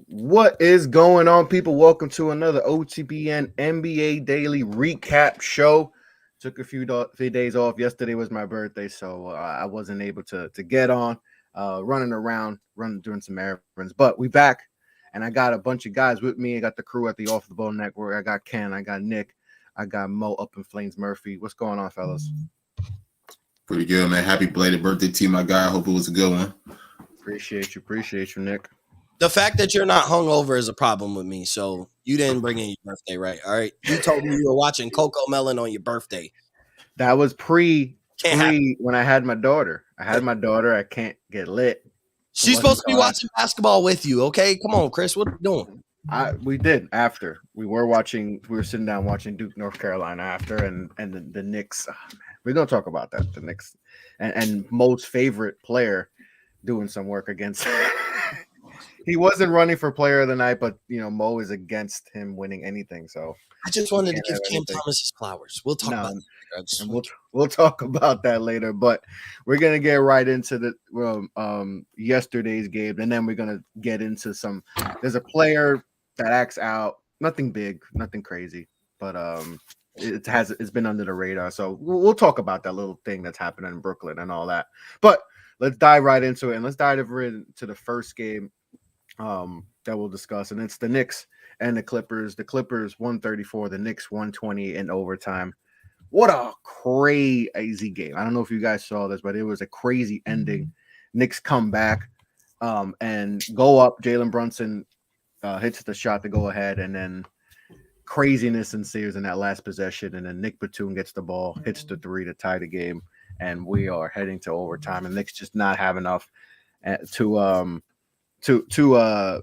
What is going on, people? Welcome to another OTBN NBA Daily Recap Show. Took a few days off. Yesterday was my birthday, so I wasn't able to get on. Running around, doing some errands. But we back, and I got a bunch of guys with me. I got the crew at the Off the Ball Network. I got Ken, I got Nick, I got Mo up in Flames Murphy. What's going on, fellas? Pretty good, man. Happy belated birthday to you, my guy. I hope it was a good one. Appreciate you, Nick. The fact that you're not hungover is a problem with me. So you didn't bring in your birthday, right? All right. You told me you were watching Coco Melon on your birthday. That was pre when I had my daughter. I can't get lit. She's supposed to be watching basketball with you. Okay, come on, Chris. What are you doing? We did after. We were sitting down watching Duke, North Carolina after, and the Knicks. Oh, man, we're gonna talk about that. The Knicks and Mo's favorite player doing some work against. He wasn't running for player of the night, but Mo is against him winning anything. So I just wanted to give Cam Thomas his flowers. We'll talk about that. And we'll talk about that later. But we're gonna get right into the yesterday's game, and then we're gonna get into some. There's a player that acts out. Nothing big, nothing crazy, but it's been under the radar. So we'll talk about that little thing that's happening in Brooklyn and all that. But let's dive right into it, and let's dive into the first game that we'll discuss, and it's the Knicks and the Clippers. The Clippers 134, the Knicks 120 in overtime. What a crazy game. I don't know if you guys saw this, but it was a crazy ending. Knicks come back and go up. Jalen Brunson hits the shot to go ahead, and then craziness ensues in that last possession, and then Nick Batum gets the ball, hits the three to tie the game, and we are heading to overtime, and Knicks just not have enough to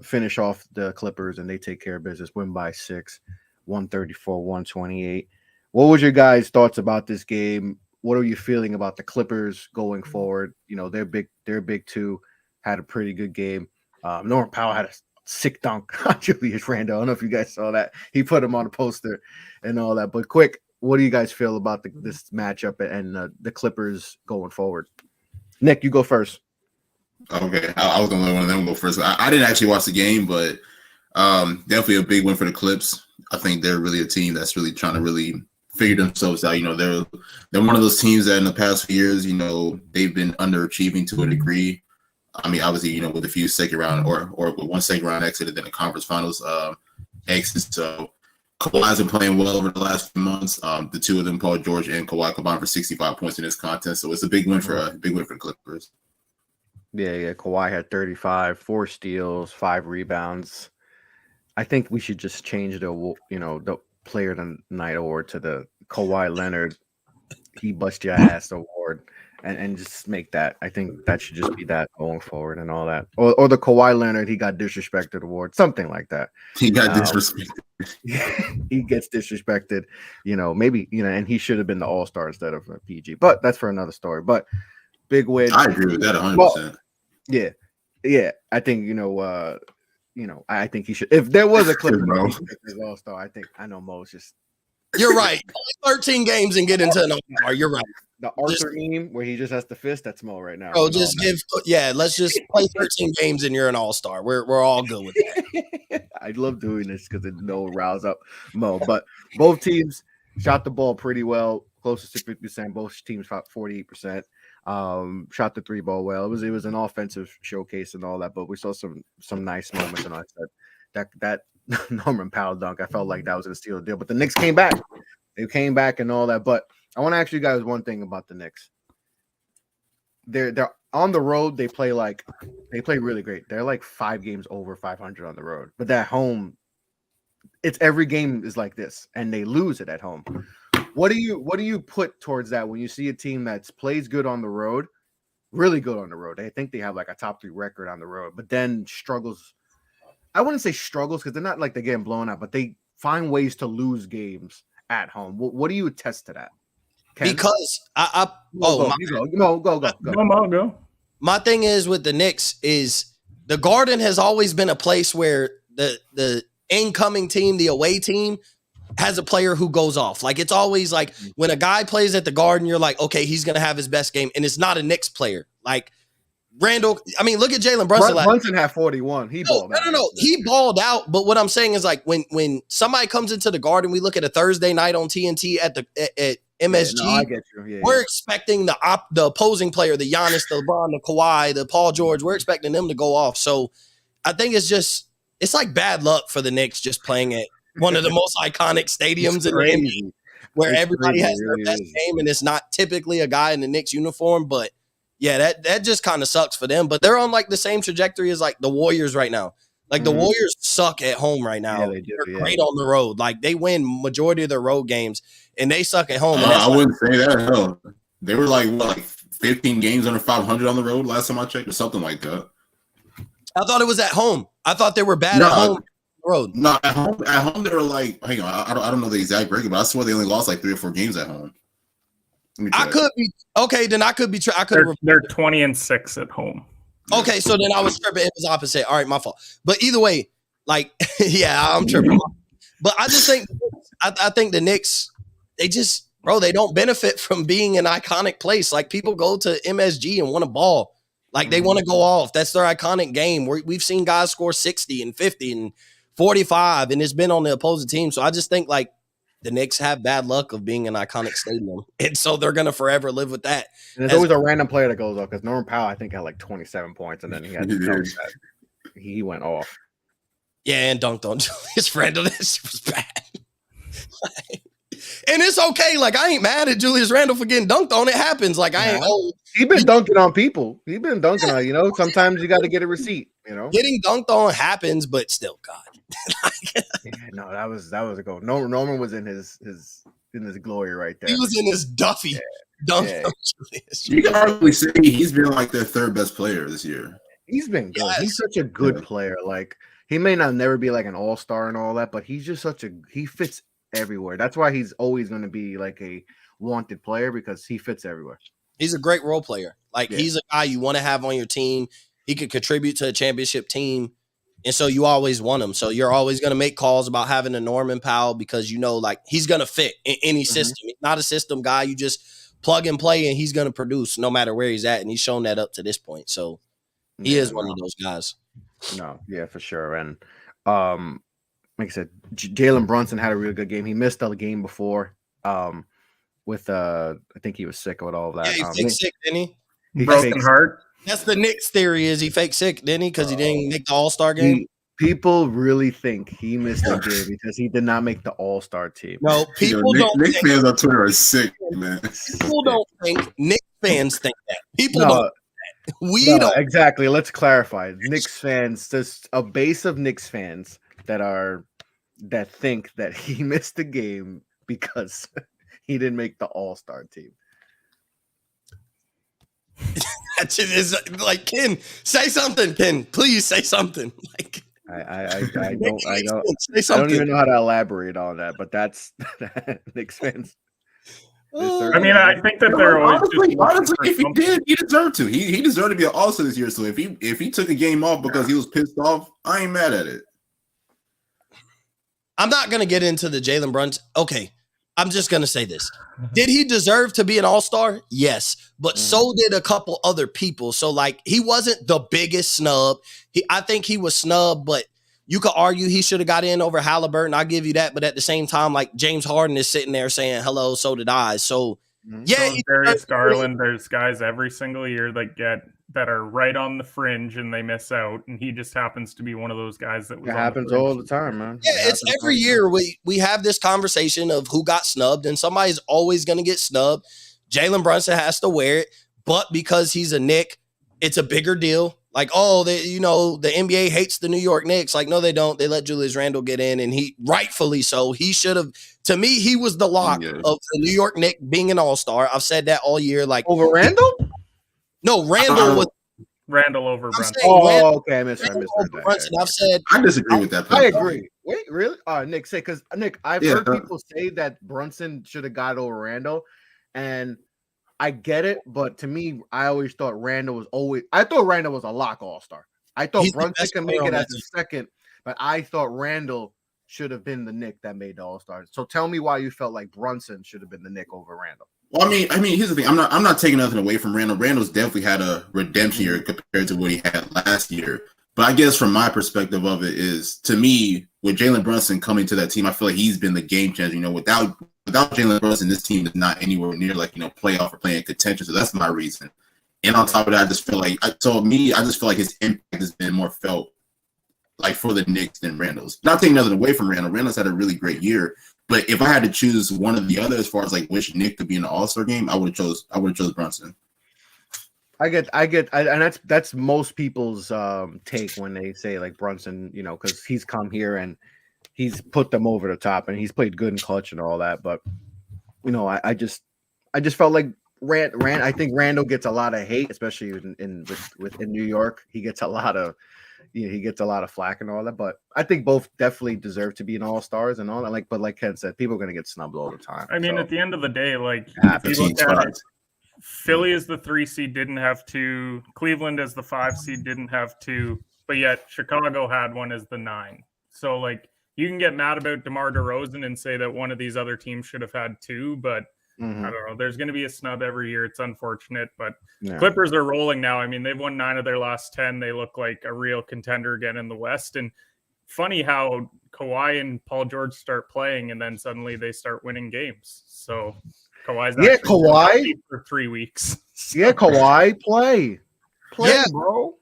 finish off the Clippers, and they take care of business, win by 6, 134-128. What was your guys' thoughts about this game? What are you feeling about the Clippers going forward? They're big too, had a pretty good game. Norman Powell had a sick dunk on Julius Randle. I don't know if you guys saw that. He put him on a poster and all that. But quick, what do you guys feel about this matchup and the Clippers going forward? Nick, you go first. Okay, I was gonna let one of them go first. I didn't actually watch the game, but definitely a big win for the Clips. I think they're really a team that's really trying to really figure themselves out. They're one of those teams that in the past few years, they've been underachieving to a degree. I mean, obviously, with a few second round or with one second round exit and then the conference finals exit. So Kawhi's been playing well over the last few months. The two of them, Paul George and Kawhi, combined for 65 points in this contest. So it's a big win for the Clippers. Yeah. Kawhi had 35, 4 steals, 5 rebounds. I think we should just change the player of the night award to the Kawhi Leonard he bust your ass award and just make that. I think that should just be that going forward and all that. Or the Kawhi Leonard he got disrespected award, something like that. He got disrespected. He gets disrespected, maybe, and he should have been the All-Star instead of a PG. But that's for another story. But big win. I agree with that 100%. Well, yeah. I think I think he should. If there was a Clipper All-Star, I know Mo's just. You're right. Only 13 games and get into an All-Star. You're right. The Arthur meme where he just has the fist. That's Mo right now. Bro, let's just play 13 games and you're an All-Star. We're all good with that. I love doing this because it rouse up Mo. But both teams shot the ball pretty well, closest to 50%. Both teams shot 48%. Shot the 3-ball well. It was an offensive showcase and all that, but we saw some nice moments. And I said that Norman Powell dunk, I felt like that was gonna steal the deal. But the Knicks came back. They came back and all that. But I want to ask you guys one thing about the Knicks. They're on the road. They play really great. They're like 5 games over 500 on the road. But at home, it's every game is like this, and they lose it at home. What do you put towards that when you see a team that plays good on the road, really good on the road? I think they have like a top 3 record on the road, but then struggles. I wouldn't say struggles because they're not like they're getting blown out, but they find ways to lose games at home. What do you attest to that? Ken? Because go. My thing is with the Knicks is the Garden has always been a place where the incoming team, the away team, has a player who goes off. Like, it's always like when a guy plays at the Garden, you're like, okay, he's going to have his best game. And it's not a Knicks player. Like, Randall, I mean, look at Jalen Brunson. Brunson had 41. He balled out. No. He balled out. But what I'm saying is like when somebody comes into the Garden, we look at a Thursday night on TNT at MSG. Yeah, no, I get you. We're expecting the opposing player, the Giannis, the LeBron, the Kawhi, the Paul George. We're expecting them to go off. So I think it's like bad luck for the Knicks just playing at one of the most iconic stadiums in the NBA, where everybody has their best game, and it's not typically a guy in the Knicks uniform, but. Yeah, that just kind of sucks for them. But they're on like the same trajectory as like the Warriors right now. Like the Warriors suck at home right now. Yeah, they do, They're great on the road. Like they win majority of their road games, and they suck at home. I wouldn't say that. Hell, they were like 15 games under 500 on the road last time I checked, or something like that. I thought it was at home. I thought they were bad at home. Road. No, at home they were like. Hang on, I don't know the exact record, but I swear they only lost like 3 or 4 games at home. I could be okay. Then I could be. They're 20-6 at home. Okay, so then I was tripping. It was opposite. All right, my fault. But either way, like, yeah, I'm tripping. But I just think, I think the Knicks, they don't benefit from being an iconic place. Like people go to MSG and want to ball. Like they want to go off. That's their iconic game. We've seen guys score 60 and 50 and 45, and it's been on the opposing team. So I just think like. The Knicks have bad luck of being an iconic stadium, and so they're going to forever live with that. And there's always a random player that goes off because Norman Powell, I think, had like 27 points, and then he went off. Yeah, and dunked on Julius Randle. That shit was bad. And it's okay. Like, I ain't mad at Julius Randle for getting dunked on. It happens. Like, I ain't old. He's been dunking on people. He's been dunking on, sometimes you got to get a receipt, Getting dunked on happens, but still, God. No, that was a goal. Norman was in his glory right there. He was in his Duffy. Yeah. You can arguably say he's been like their third best player this year. He's been good. Yes. He's such a good player. Like he may not never be like an all-star and all that, but he's just he fits everywhere. That's why he's always going to be like a wanted player because he fits everywhere. He's a great role player. Like he's a guy you want to have on your team. He could contribute to a championship team. And so you always want him. So you're always going to make calls about having a Norman Powell because like he's going to fit in any system. He's not a system guy. You just plug and play and he's going to produce no matter where he's at. And he's shown that up to this point. So he is one of those guys. No, yeah, for sure. And like I said, Jalen Brunson had a really good game. He missed the game before with I think he was sick with all of that. Yeah, he faked sick, didn't he? Broken heart. That's the Knicks theory is he fake sick, didn't he? Because he didn't make the All-Star game. People really think he missed the game because he did not make the All-Star team. No, people don't. Knicks fans on Twitter are sick, man. People don't think Knicks fans think that. People don't. We don't. Exactly. Let's clarify. Knicks fans, just a base of Knicks fans that think that he missed the game because he didn't make the All-Star team. That is like Ken, say something, Ken. Please say something. Like I don't even know how to elaborate on that, but that's Knicks fans. I mean, I think that they're always honestly, if he did, he deserved to. He deserved to be an All-Star this year. So if he took a game off because he was pissed off, I ain't mad at it. I'm not gonna get into the Jalen Brunson. Okay. I'm just going to say this. Did he deserve to be an all-star? Yes, but so did a couple other people. So, like, he wasn't the biggest snub. I think he was snubbed, but you could argue he should have got in over Halliburton. I'll give you that. But at the same time, like, James Harden is sitting there saying, hello, so did I. So, yeah. So Darius Garland, there's guys every single year that are right on the fringe and they miss out, and he just happens to be one of those guys that was it happens all the time, man. Yeah, it's every year we have this conversation of who got snubbed, and somebody's always going to get snubbed. Jalen Brunson has to wear it, but because he's a Knick, it's a bigger deal. Like, the NBA hates the New York Knicks. Like, no, they don't. They let Julius Randle get in, and he rightfully so. He should have. To me, he was the lock of the New York Knicks being an all-star. I've said that all year. Like over Randle. No, Randle was Randle over Brunson. Okay, I misheard that. Brunson. I've said I disagree with that. I agree. Wait, really? Nick, because Nick, I've heard people say that Brunson should have got over Randle, and I get it, but to me, I always thought Randle was a lock all-star. I thought Brunson can make it as a second, but I thought Randle should have been the Knick that made the all-star. So tell me why you felt like Brunson should have been the Knick over Randle. Well, I mean, here's the thing. I'm not taking nothing away from Randall. Randall's definitely had a redemption year compared to what he had last year. But I guess from my perspective of it is, to me, with Jalen Brunson coming to that team, I feel like he's been the game changer. You know, without Jalen Brunson, this team is not anywhere near like, you know, playoff or playing contention. So that's my reason. And on top of that, I just feel like I just feel like his impact has been more felt like for the Knicks than Randall's. Not taking nothing away from Randall. Randall's had a really great year. But if I had to choose one or the other, as far as like which Nick to be in the All-Star game, I would have chose Brunson. I get, and that's most people's take when they say like Brunson, you know, because he's come here and he's put them over the top and he's played good in clutch and all that. But you know, I just felt like I think Randall gets a lot of hate, especially in New York. He gets a lot of flack and all that. But I think both definitely deserve to be an All-Stars and all that. But like Ken said, people are going to get snubbed all the time. I mean, at the end of the day, like if you look at it, Philly as the 3 seed didn't have 2. Cleveland as the 5 seed didn't have 2. But yet Chicago had one as the 9. So like you can get mad about DeMar DeRozan and say that one of these other teams should have had 2, but I don't know. There's going to be a snub every year. It's unfortunate, but Clippers are rolling now. I mean, they've won 9 of their last 10. They look like a real contender again in the West. And funny how Kawhi and Paul George start playing, and then suddenly they start winning games. So Kawhi's Kawhi for 3 weeks. So. Yeah, Kawhi play, bro.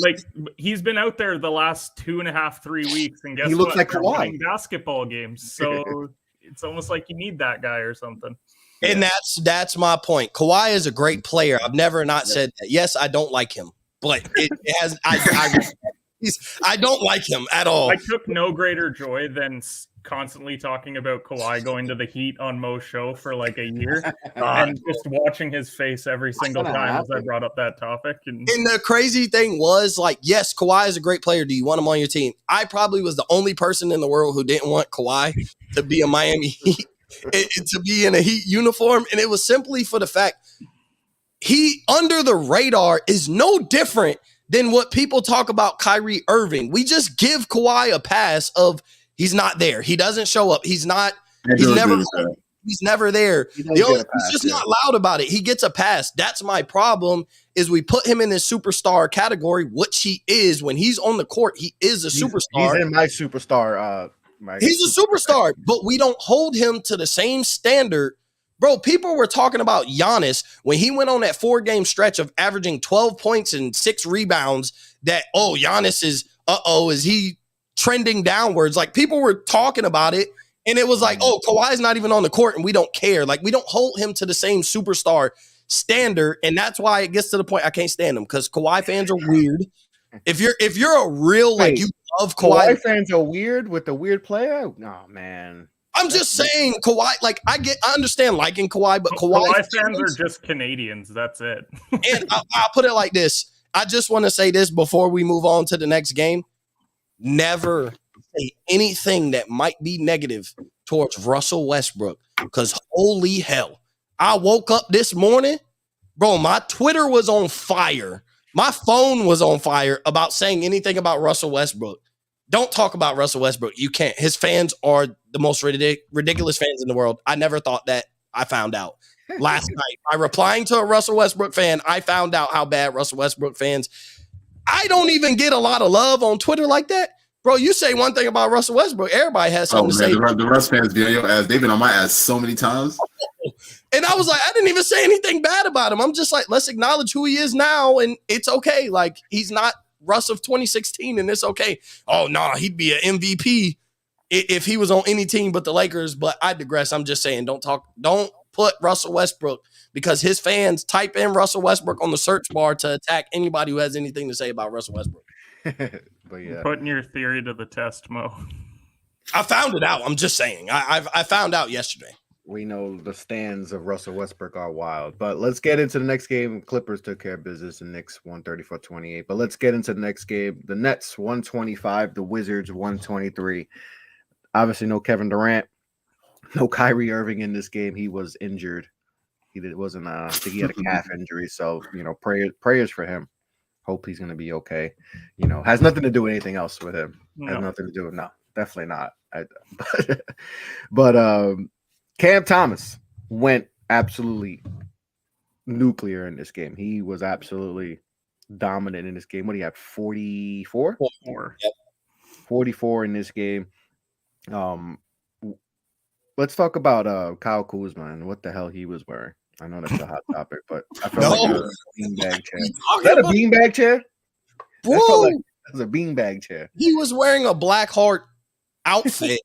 Like he's been out there the last 2.5, 3 weeks, and guess he looks like They're Kawhi winning basketball games. So it's almost like you need that guy or something. And that's my point. Kawhi is a great player. I've never not said that. Yes, I don't like him, but it has. I don't like him at all. I took no greater joy than constantly talking about Kawhi going to the Heat on Mo's show for like a year, and just watching his face every single time as I brought up that topic. And the crazy thing was, like, yes, Kawhi is a great player. Do you want him on your team? I probably was the only person in the world who didn't want Kawhi to be a Miami Heat. To be in a Heat uniform, and it was simply for the fact he under the radar is no different than what people talk about Kyrie Irving. We just give Kawhi a pass of he's not there. He doesn't show up. He's never there. He's just not loud about it. He gets a pass. That's my problem is we put him in this superstar category, which he is. When he's on the court, he is a superstar. He's in my superstar he's a superstar, but we don't hold him to the same standard. Bro, people were talking about Giannis when he went on that 4-game stretch of averaging 12 points and 6 rebounds that, Giannis is he trending downwards? Like, people were talking about it, and it was like, Kawhi's not even on the court, and we don't care. Like, we don't hold him to the same superstar standard, and that's why it gets to the point I can't stand him, because Kawhi fans are weird. If you're a real, like, you love Kawhi fans are weird with the weird player. No, man. I'm just saying Kawhi, like I understand liking Kawhi, but Kawhi fans are just Canadians. That's it. And I'll put it like this. I just want to say this before we move on to the next game. Never say anything that might be negative towards Russell Westbrook, because holy hell. I woke up this morning, bro, my Twitter was on fire. My phone was on fire about saying anything about Russell Westbrook. Don't talk about Russell Westbrook. You can't. His fans are the most ridiculous fans in the world. I never thought that. I found out last night. By replying to a Russell Westbrook fan, I found out how bad Russell Westbrook fans. I don't even get a lot of love on Twitter like that. Bro, you say one thing about Russell Westbrook, everybody has something to say. The Russ fans be on your ass. They've been on my ass so many times. And I was like, I didn't even say anything bad about him. I'm just like, let's acknowledge who he is now, and it's okay. Like, he's not Russ of 2016, and it's okay. Oh, no, he'd be an MVP if he was on any team but the Lakers. But I digress. I'm just saying, don't put Russell Westbrook, because his fans type in Russell Westbrook on the search bar to attack anybody who has anything to say about Russell Westbrook. But yeah, putting your theory to the test, Mo. I found it out. I'm just saying. I found out yesterday. We know the stands of Russell Westbrook are wild. But let's get into the next game. Clippers took care of business, and Knicks 134-28. But let's get into the next game. The Nets 125, the Wizards 123. Obviously, no Kevin Durant, no Kyrie Irving in this game. He was injured. I think he had a calf injury. So, prayers for him. Hope he's going to be okay. Has nothing to do with anything else with him. No. Has nothing to do with definitely not. But Cam Thomas went absolutely nuclear in this game. He was absolutely dominant in this game. What do you have? 44? 44 in this game. Let's talk about Kyle Kuzma and what the hell he was wearing. I know that's a hot topic, but I felt like it was a beanbag chair. Is that a beanbag chair? Bro, I felt like it was a beanbag chair. He was wearing a Black Heart outfit.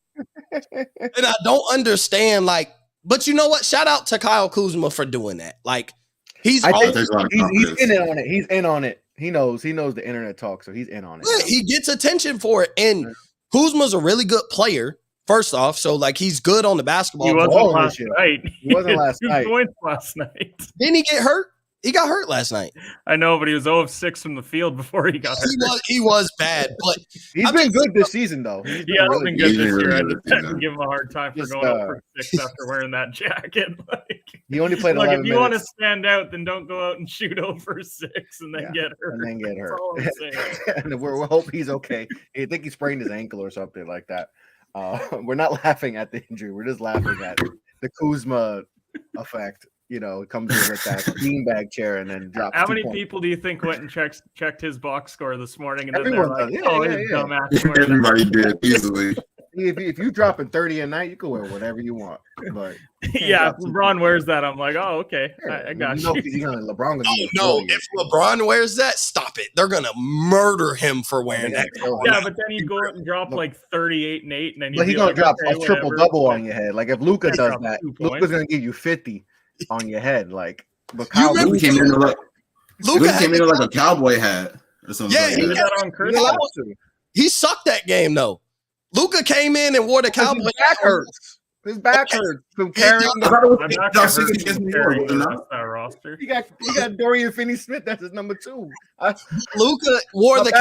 And I don't understand, like, but you know what? Shout out to Kyle Kuzma for doing that. Like, he's in on it. He's in on it. He knows the internet talk, so he's in on it. Yeah, he gets attention for it. And Kuzma's a really good player. First off, so like he's good on the basketball. He wasn't last night. He wasn't last night. 2 points last night. Didn't he get hurt? He got hurt last night. I know, but he was 0 of 6 from the field before he got hurt. He was bad, but he's been good this season, though. He's been good this year. I just had to give him a hard time for going 0 for 6 after wearing that jacket. Like, he only played 11 minutes. If you want to stand out, then don't go out and shoot 0 for 6 and then get hurt. And we hope he's okay. I think he sprained his ankle or something like that. We're not laughing at the injury. We're just laughing at the Kuzma effect. You know, it comes in with that beanbag chair and then drops. How many people do you think went and checked his box score this morning? And everyone like, does. Dumbass. Everybody did easily. If you dropping 30 a night, you can wear whatever you want. But yeah, if LeBron wears that, I'm like, oh, okay, I got you. LeBron if LeBron wears that, stop it. They're gonna murder him for wearing that. Yeah, but then you go out and drop like 38 and 8, and then he's gonna drop a triple double on your head. Like if Luka does that, Luka's gonna give you 50 on your head. Like, but Luka came in like a cowboy hat or something. Yeah, like he did that on Christmas. He sucked that game though. Luka came in and wore the cowboy hat. His back hurts from carrying the roster. He got Dorian Finney-Smith. That's his number 2. Luka wore the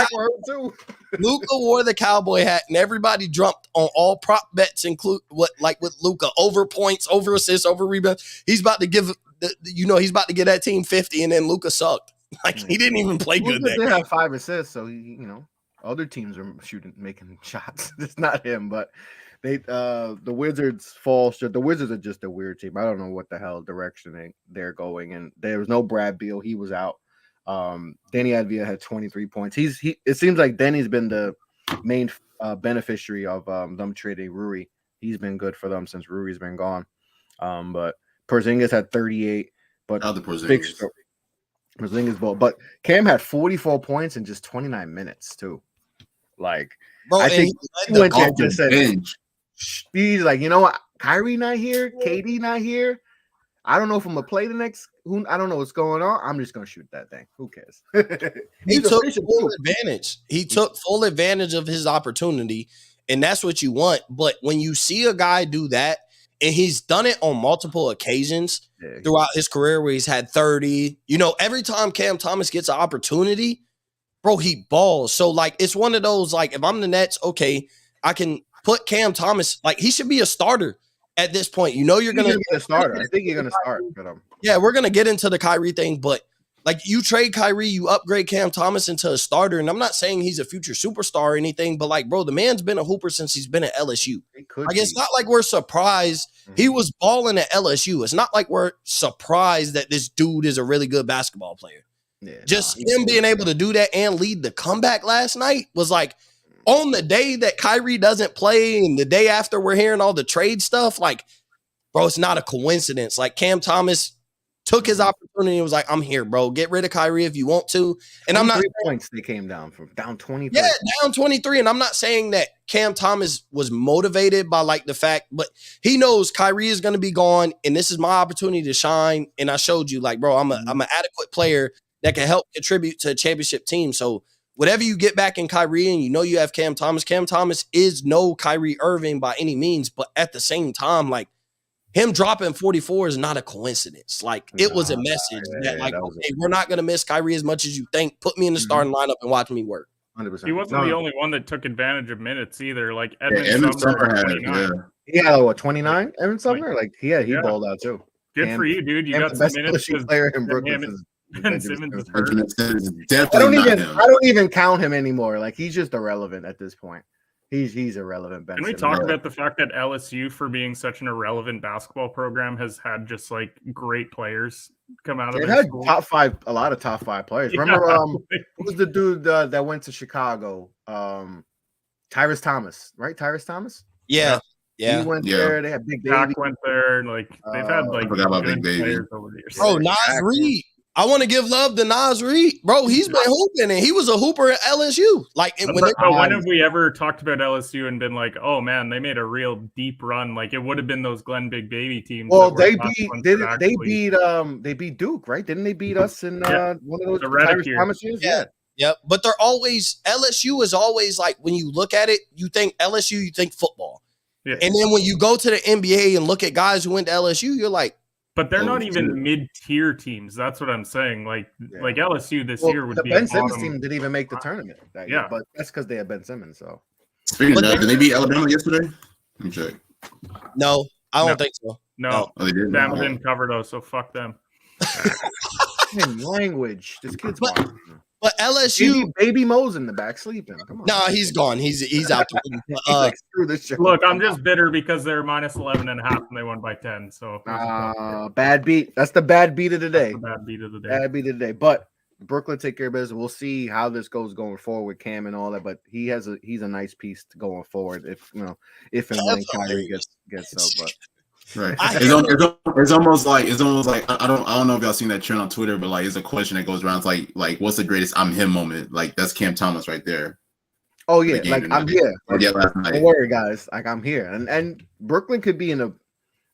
cowboy hat, and everybody jumped on all prop bets, include with Luka over points, over assists, over rebounds. He's about to give that team 50, and then Luka sucked. Like he didn't even play good. They have 5 assists, so other teams are making shots. It's not him, but. The Wizards fall short. The Wizards are just a weird team. I don't know what the hell direction they're going, and there was no Brad Beal. He was out. Danny Advia had 23 points. It seems like Danny's been the main beneficiary of them trading Rui. He's been good for them since Rui's been gone. But Porzingis had 38. But Porzingis ball. But Cam had 44 points in just 29 minutes too. Like, bro, I think he went there and just said. He's like, you know what? Kyrie not here, KD not here. I don't know if I'm gonna play the next. I don't know what's going on. I'm just gonna shoot that thing. Who cares? He took full advantage. He took full advantage of his opportunity, and that's what you want. But when you see a guy do that, and he's done it on multiple occasions throughout his career, where he's had 30. Every time Cam Thomas gets an opportunity, bro, he balls. So like, it's one of those like, if I'm the Nets, okay, I can put Cam Thomas, like he should be a starter at this point. You're going to be a starter. I think you're going to start for them. Yeah, we're going to get into the Kyrie thing, but like you trade Kyrie, you upgrade Cam Thomas into a starter. And I'm not saying he's a future superstar or anything, but like, bro, the man's been a hooper since he's been at LSU. Like, it's not like we're surprised he was balling at LSU. It's not like we're surprised that this dude is a really good basketball player. Yeah, him being able to do that and lead the comeback last night was like, on the day that Kyrie doesn't play and the day after we're hearing all the trade stuff, like, bro, it's not a coincidence. Like, Cam Thomas took his opportunity and was like, I'm here, bro. Get rid of Kyrie if you want to. And I'm not 3 points they came down from down 23. Yeah, down 23. And I'm not saying that Cam Thomas was motivated by like the fact, but he knows Kyrie is going to be gone and this is my opportunity to shine. And I showed you, like, bro, I'm an adequate player that can help contribute to a championship team. So whatever you get back in Kyrie and you have Cam Thomas is no Kyrie Irving by any means, but at the same time, like, him dropping 44 is not a coincidence. Like, it was a message that, like, okay, we're not going to miss Kyrie as much as you think. Put me in the starting lineup and watch me work. 100%. He wasn't the only one that took advantage of minutes either. Like, Edmund Sumner had 29? Evan Sumner? Like, he balled out too. Good for you, dude. You got some minutes. Player in Brooklyn. Ben Simmons is hurt. I don't even count him anymore. Like, he's just irrelevant at this point. He's irrelevant. Ben Can we Simmons. talk about the fact that LSU, for being such an irrelevant basketball program, has had just like great players come out of It their had school? a lot of top 5 players. Yeah. Remember, who was the dude that went to Chicago? Tyrese Thomas, right? Tyrese Thomas. Yeah. He went there. They had Big Baby. Jack went there. Like they've had like I forgot about good Big Baby. players over the years. Bro, Nas Reed. I want to give love to Nas Reed. Bro, he's been hooping, and he was a hooper at LSU. Like, when have we ever talked about LSU and been like, oh man, they made a real deep run? Like, it would have been those Glenn Big Baby teams. Well, they beat Duke, right? Didn't they beat us in one of those Tyrese Thomas years? Yeah. Yep. But they're always LSU is always like, when you look at it, you think LSU, you think football. Yeah. And then when you go to the NBA and look at guys who went to LSU, you're like, but they're not even mid-tier teams. That's what I'm saying. Like LSU this year would be Ben Simmons team didn't even make the tournament. Year, but that's because they had Ben Simmons. So speaking of that, did they beat Alabama yesterday? Let me check. No, I don't think so. No. Oh, they didn't. Alabama didn't cover those, so fuck them. Language. This kid's But LSU, baby Mo's in the back sleeping. Come on. Nah, he's gone. He's out. Screw this show. Look, I'm just bitter because they're minus 11 and a half and they won by 10. So bad beat. That's the bad beat of the day. Bad beat of the day. Bad beat of the day. But Brooklyn take care of business. We'll see how this goes going forward with Cam and all that. But he's a nice piece going forward if and when Kyrie gets up. But right. It's almost like I don't know if y'all seen that trend on Twitter, but like it's a question that goes around. It's like what's the greatest I'm him moment? Like that's Cam Thomas right there. Oh yeah, like I'm here. Last night. Don't worry, guys. Like I'm here, and Brooklyn could be in a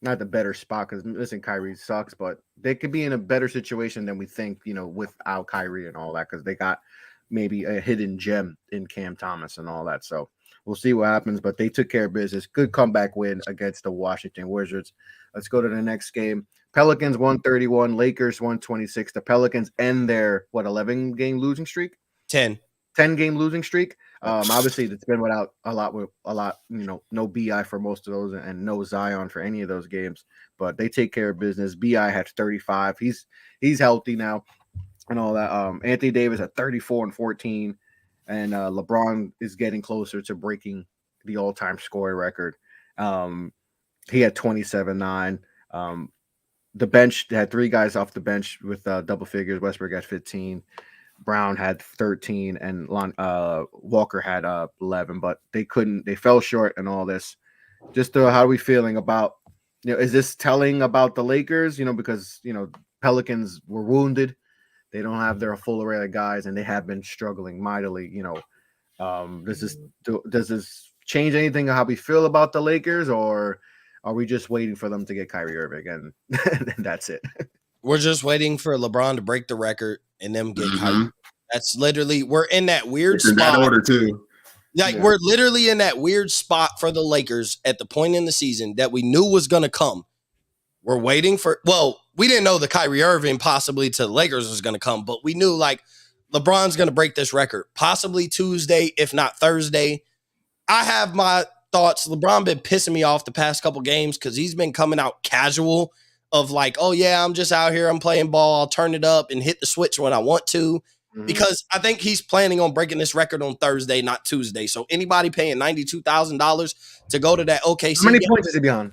not the better spot because listen, Kyrie sucks, but they could be in a better situation than we think. Without Kyrie and all that, because they got maybe a hidden gem in Cam Thomas and all that. So we'll see what happens, but they took care of business. Good comeback win against the Washington Wizards. Let's go to the next game. Pelicans 131, Lakers 126. The Pelicans end their 11-game losing streak? 10-game losing streak. Obviously, it's been without a lot, no BI for most of those and no Zion for any of those games. But they take care of business. BI had 35. He's healthy now and all that. Anthony Davis at 34 and 14. And LeBron is getting closer to breaking the all-time scoring record. He had 27-9. The bench had 3 guys off the bench with double figures. Westbrook had 15. Brown had 13. And Walker had 11. But they fell short in all this. Just how are we feeling about, is this telling about the Lakers? Because, Pelicans were wounded. They don't have their full array of guys, and they have been struggling mightily. Does this change anything of how we feel about the Lakers, or are we just waiting for them to get Kyrie Irving and that's it? We're just waiting for LeBron to break the record and them get Kyrie. That's literally we're in that weird spot. In that order too. We're literally in that weird spot for the Lakers at the point in the season that we knew was going to come. We're waiting for. Well, we didn't know the Kyrie Irving possibly to the Lakers was going to come, but we knew like LeBron's going to break this record possibly Tuesday, if not Thursday. I have my thoughts. LeBron been pissing me off the past couple games because he's been coming out casual of like, oh yeah, I'm just out here, I'm playing ball, I'll turn it up and hit the switch when I want to. Because I think he's planning on breaking this record on Thursday, not Tuesday. So anybody paying $92,000 to go to that OKC. How many points is he behind?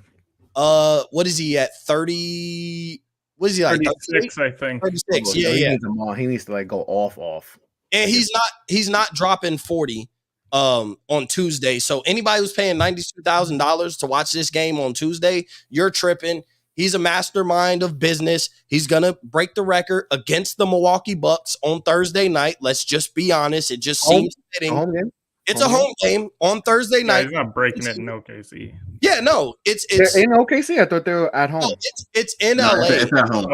What is he at? 30? What is he like? 36, I think. 36. Yeah. He needs to like go off. And he's not dropping 40 on Tuesday. So anybody who's paying $92,000 to watch this game on Tuesday, you're tripping. He's a mastermind of business. He's going to break the record against the Milwaukee Bucks on Thursday night. Let's just be honest. It just seems fitting. It's a home game on Thursday night. He's not breaking it in OKC. Yeah, no. It's in OKC. I thought they were at home. No, it's in LA. It's at home.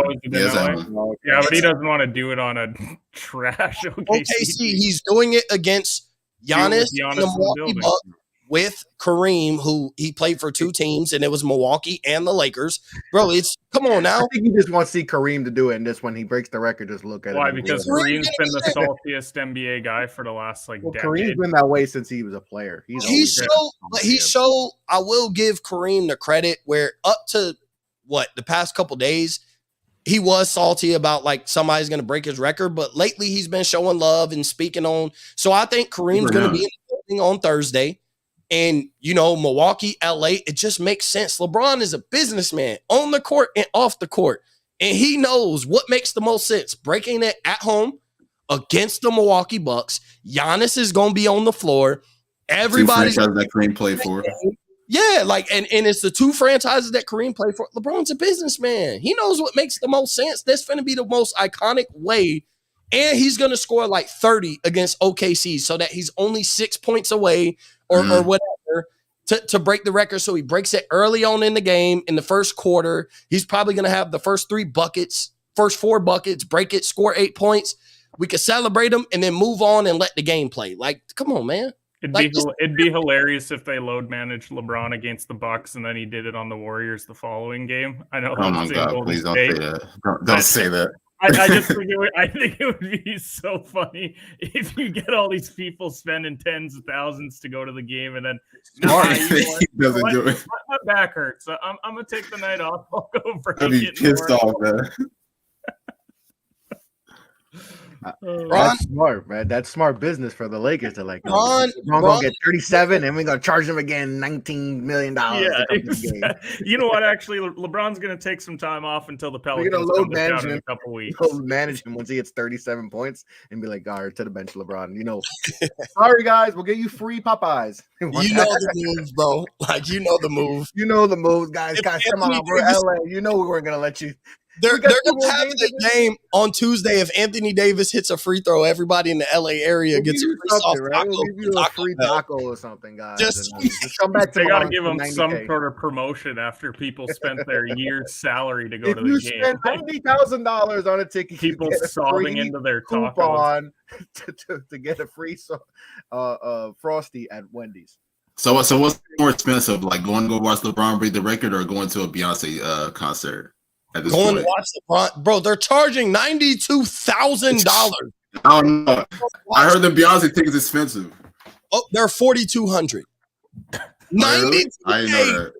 Yeah, but he doesn't want to do it on a trash OKC. He's doing it against Giannis and the Milwaukee Bucks with Kareem, who he played for 2 teams, and it was Milwaukee and the Lakers. Bro, come on now. I think you just want to see Kareem to do it, and just when he breaks the record, just look at it. Why? Because Kareem's been the saltiest NBA guy for the last decade. Kareem's been that way since he was a player. I will give Kareem the credit where up to the past couple days, he was salty about like somebody's going to break his record, but lately he's been showing love and speaking on. So I think Kareem's going to be in the building on Thursday. And, Milwaukee, LA, it just makes sense. LeBron is a businessman on the court and off the court. And he knows what makes the most sense. Breaking it at home against the Milwaukee Bucks. Giannis is going to be on the floor. Everybody's that Kareem played for. Yeah, and it's the two franchises that Kareem played for. LeBron's a businessman. He knows what makes the most sense. That's going to be the most iconic way. And he's going to score like 30 against OKC so that he's only 6 points away or whatever to break the record. So he breaks it early on in the game in the first quarter. He's probably going to have the first 4 buckets, break it, score 8 points. We could celebrate him and then move on and let the game play. Like, come on, man. It'd be hilarious if they load managed LeBron against the Bucks and then he did it on the Warriors the following game. I know. Oh my God! Please don't say that. Don't say that. I just think it would be so funny if you get all these people spending tens of thousands to go to the game and then he doesn't do it. My back hurts. I'm gonna take the night off. I'll go break I'd be pissed off, man. That's smart, man. That's smart business for the Lakers to like. Ron gonna get 37, and we're gonna charge him again $19 million. Yeah, exactly. You know what? Actually, LeBron's gonna take some time off until the Pelicans load manage in him a couple weeks. Load manage him once he gets 37 points, and be like, "All right, to the bench, LeBron." Sorry guys, we'll get you free Popeyes. You know the moves, bro. Like the move. You know the moves, guys. Guys, come on, we're LA. You know we weren't gonna let you. They're going to have the game on Tuesday. If Anthony Davis hits a free throw, everybody in the LA area gets a free soft taco. We'll give you a free taco or something, guys. Just come back to They got to give them some sort of promotion after people spent their year's salary to go to the game. If you spend $90,000 on a ticket, people sobbing into their coupon to get a free Frosty at Wendy's. So what's more expensive, like going to go watch LeBron break the record or going to a Beyonce concert? Going to watch LeBron, bro. They're charging $92,000. Oh no! I heard the Beyonce tickets expensive. Oh, they're $4,200. Really? I didn't know that.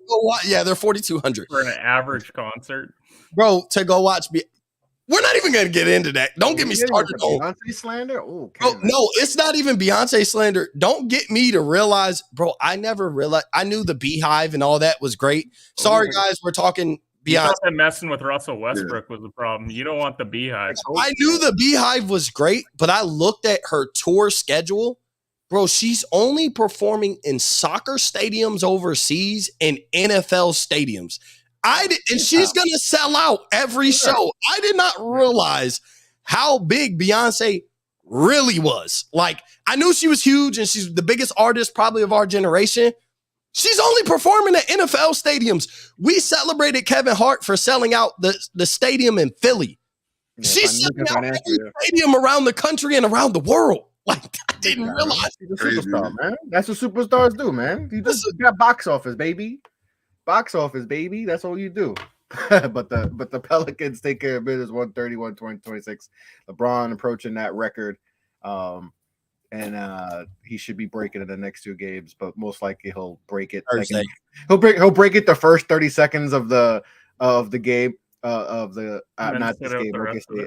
Yeah, they're $4,200 for an average concert, bro. To go watch. We're not even going to get into that. Don't get me started on Beyonce slander. Oh, no, it's not even Beyonce slander. Don't get me to realize, bro. I never realized. I knew the Beehive and all that was great. Sorry, guys, we're talking. Beyonce. You thought messing with Russell Westbrook was the problem. You don't want the Beehive. I knew the Beehive was great, but I looked at her tour schedule. Bro, she's only performing in soccer stadiums overseas and NFL stadiums. And she's going to sell out every show. I did not realize how big Beyonce really was. Like, I knew she was huge and she's the biggest artist probably of our generation. She's only performing at NFL stadiums. We celebrated Kevin Hart for selling out the stadium in Philly. Yeah, she's selling out every stadium around the country and around the world. Like, I didn't realize. She's a superstar, man. That's what superstars do, man. You just got box office, baby. Box office, baby. That's all you do. but the Pelicans take care of business 130, 120, 26. LeBron approaching that record. And he should be breaking it in the next 2 games, but most likely he'll break it. He'll break it the first 30 seconds of the game not this game,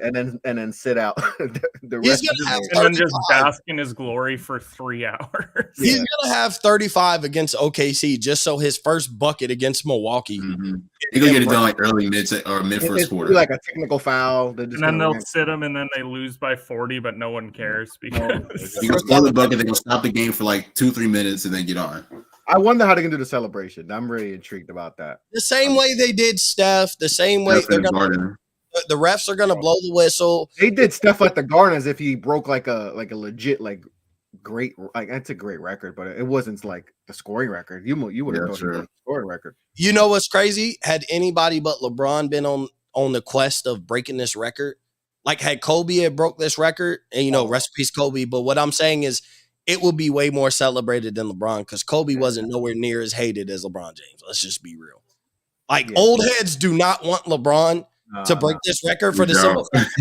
and then sit out the rest of the game. And then just bask in his glory for 3 hours. He's gonna have 35 against OKC just so his first bucket against Milwaukee. Mm-hmm. He's gonna get it done like early mid first quarter, like a technical foul. And then they'll sit him, and then they lose by 40, but no one cares because he gonna score the bucket. They're gonna stop the game for like 2-3 minutes and then get on. I wonder how they can do the celebration. I'm really intrigued about that. The same way they did Steph, the same way the refs are gonna blow the whistle. They did Steph at the Garden as if he broke like a legit great, like that's a great record, but it wasn't like the scoring record. You would have thought it was the scoring record. You know what's crazy? Had anybody but LeBron been on the quest of breaking this record, like had Kobe had broke this record, and rest in peace Kobe. But what I'm saying is, it will be way more celebrated than LeBron because Kobe wasn't nowhere near as hated as LeBron James. Let's just be real. Old heads do not want LeBron to break this record for the simple fact.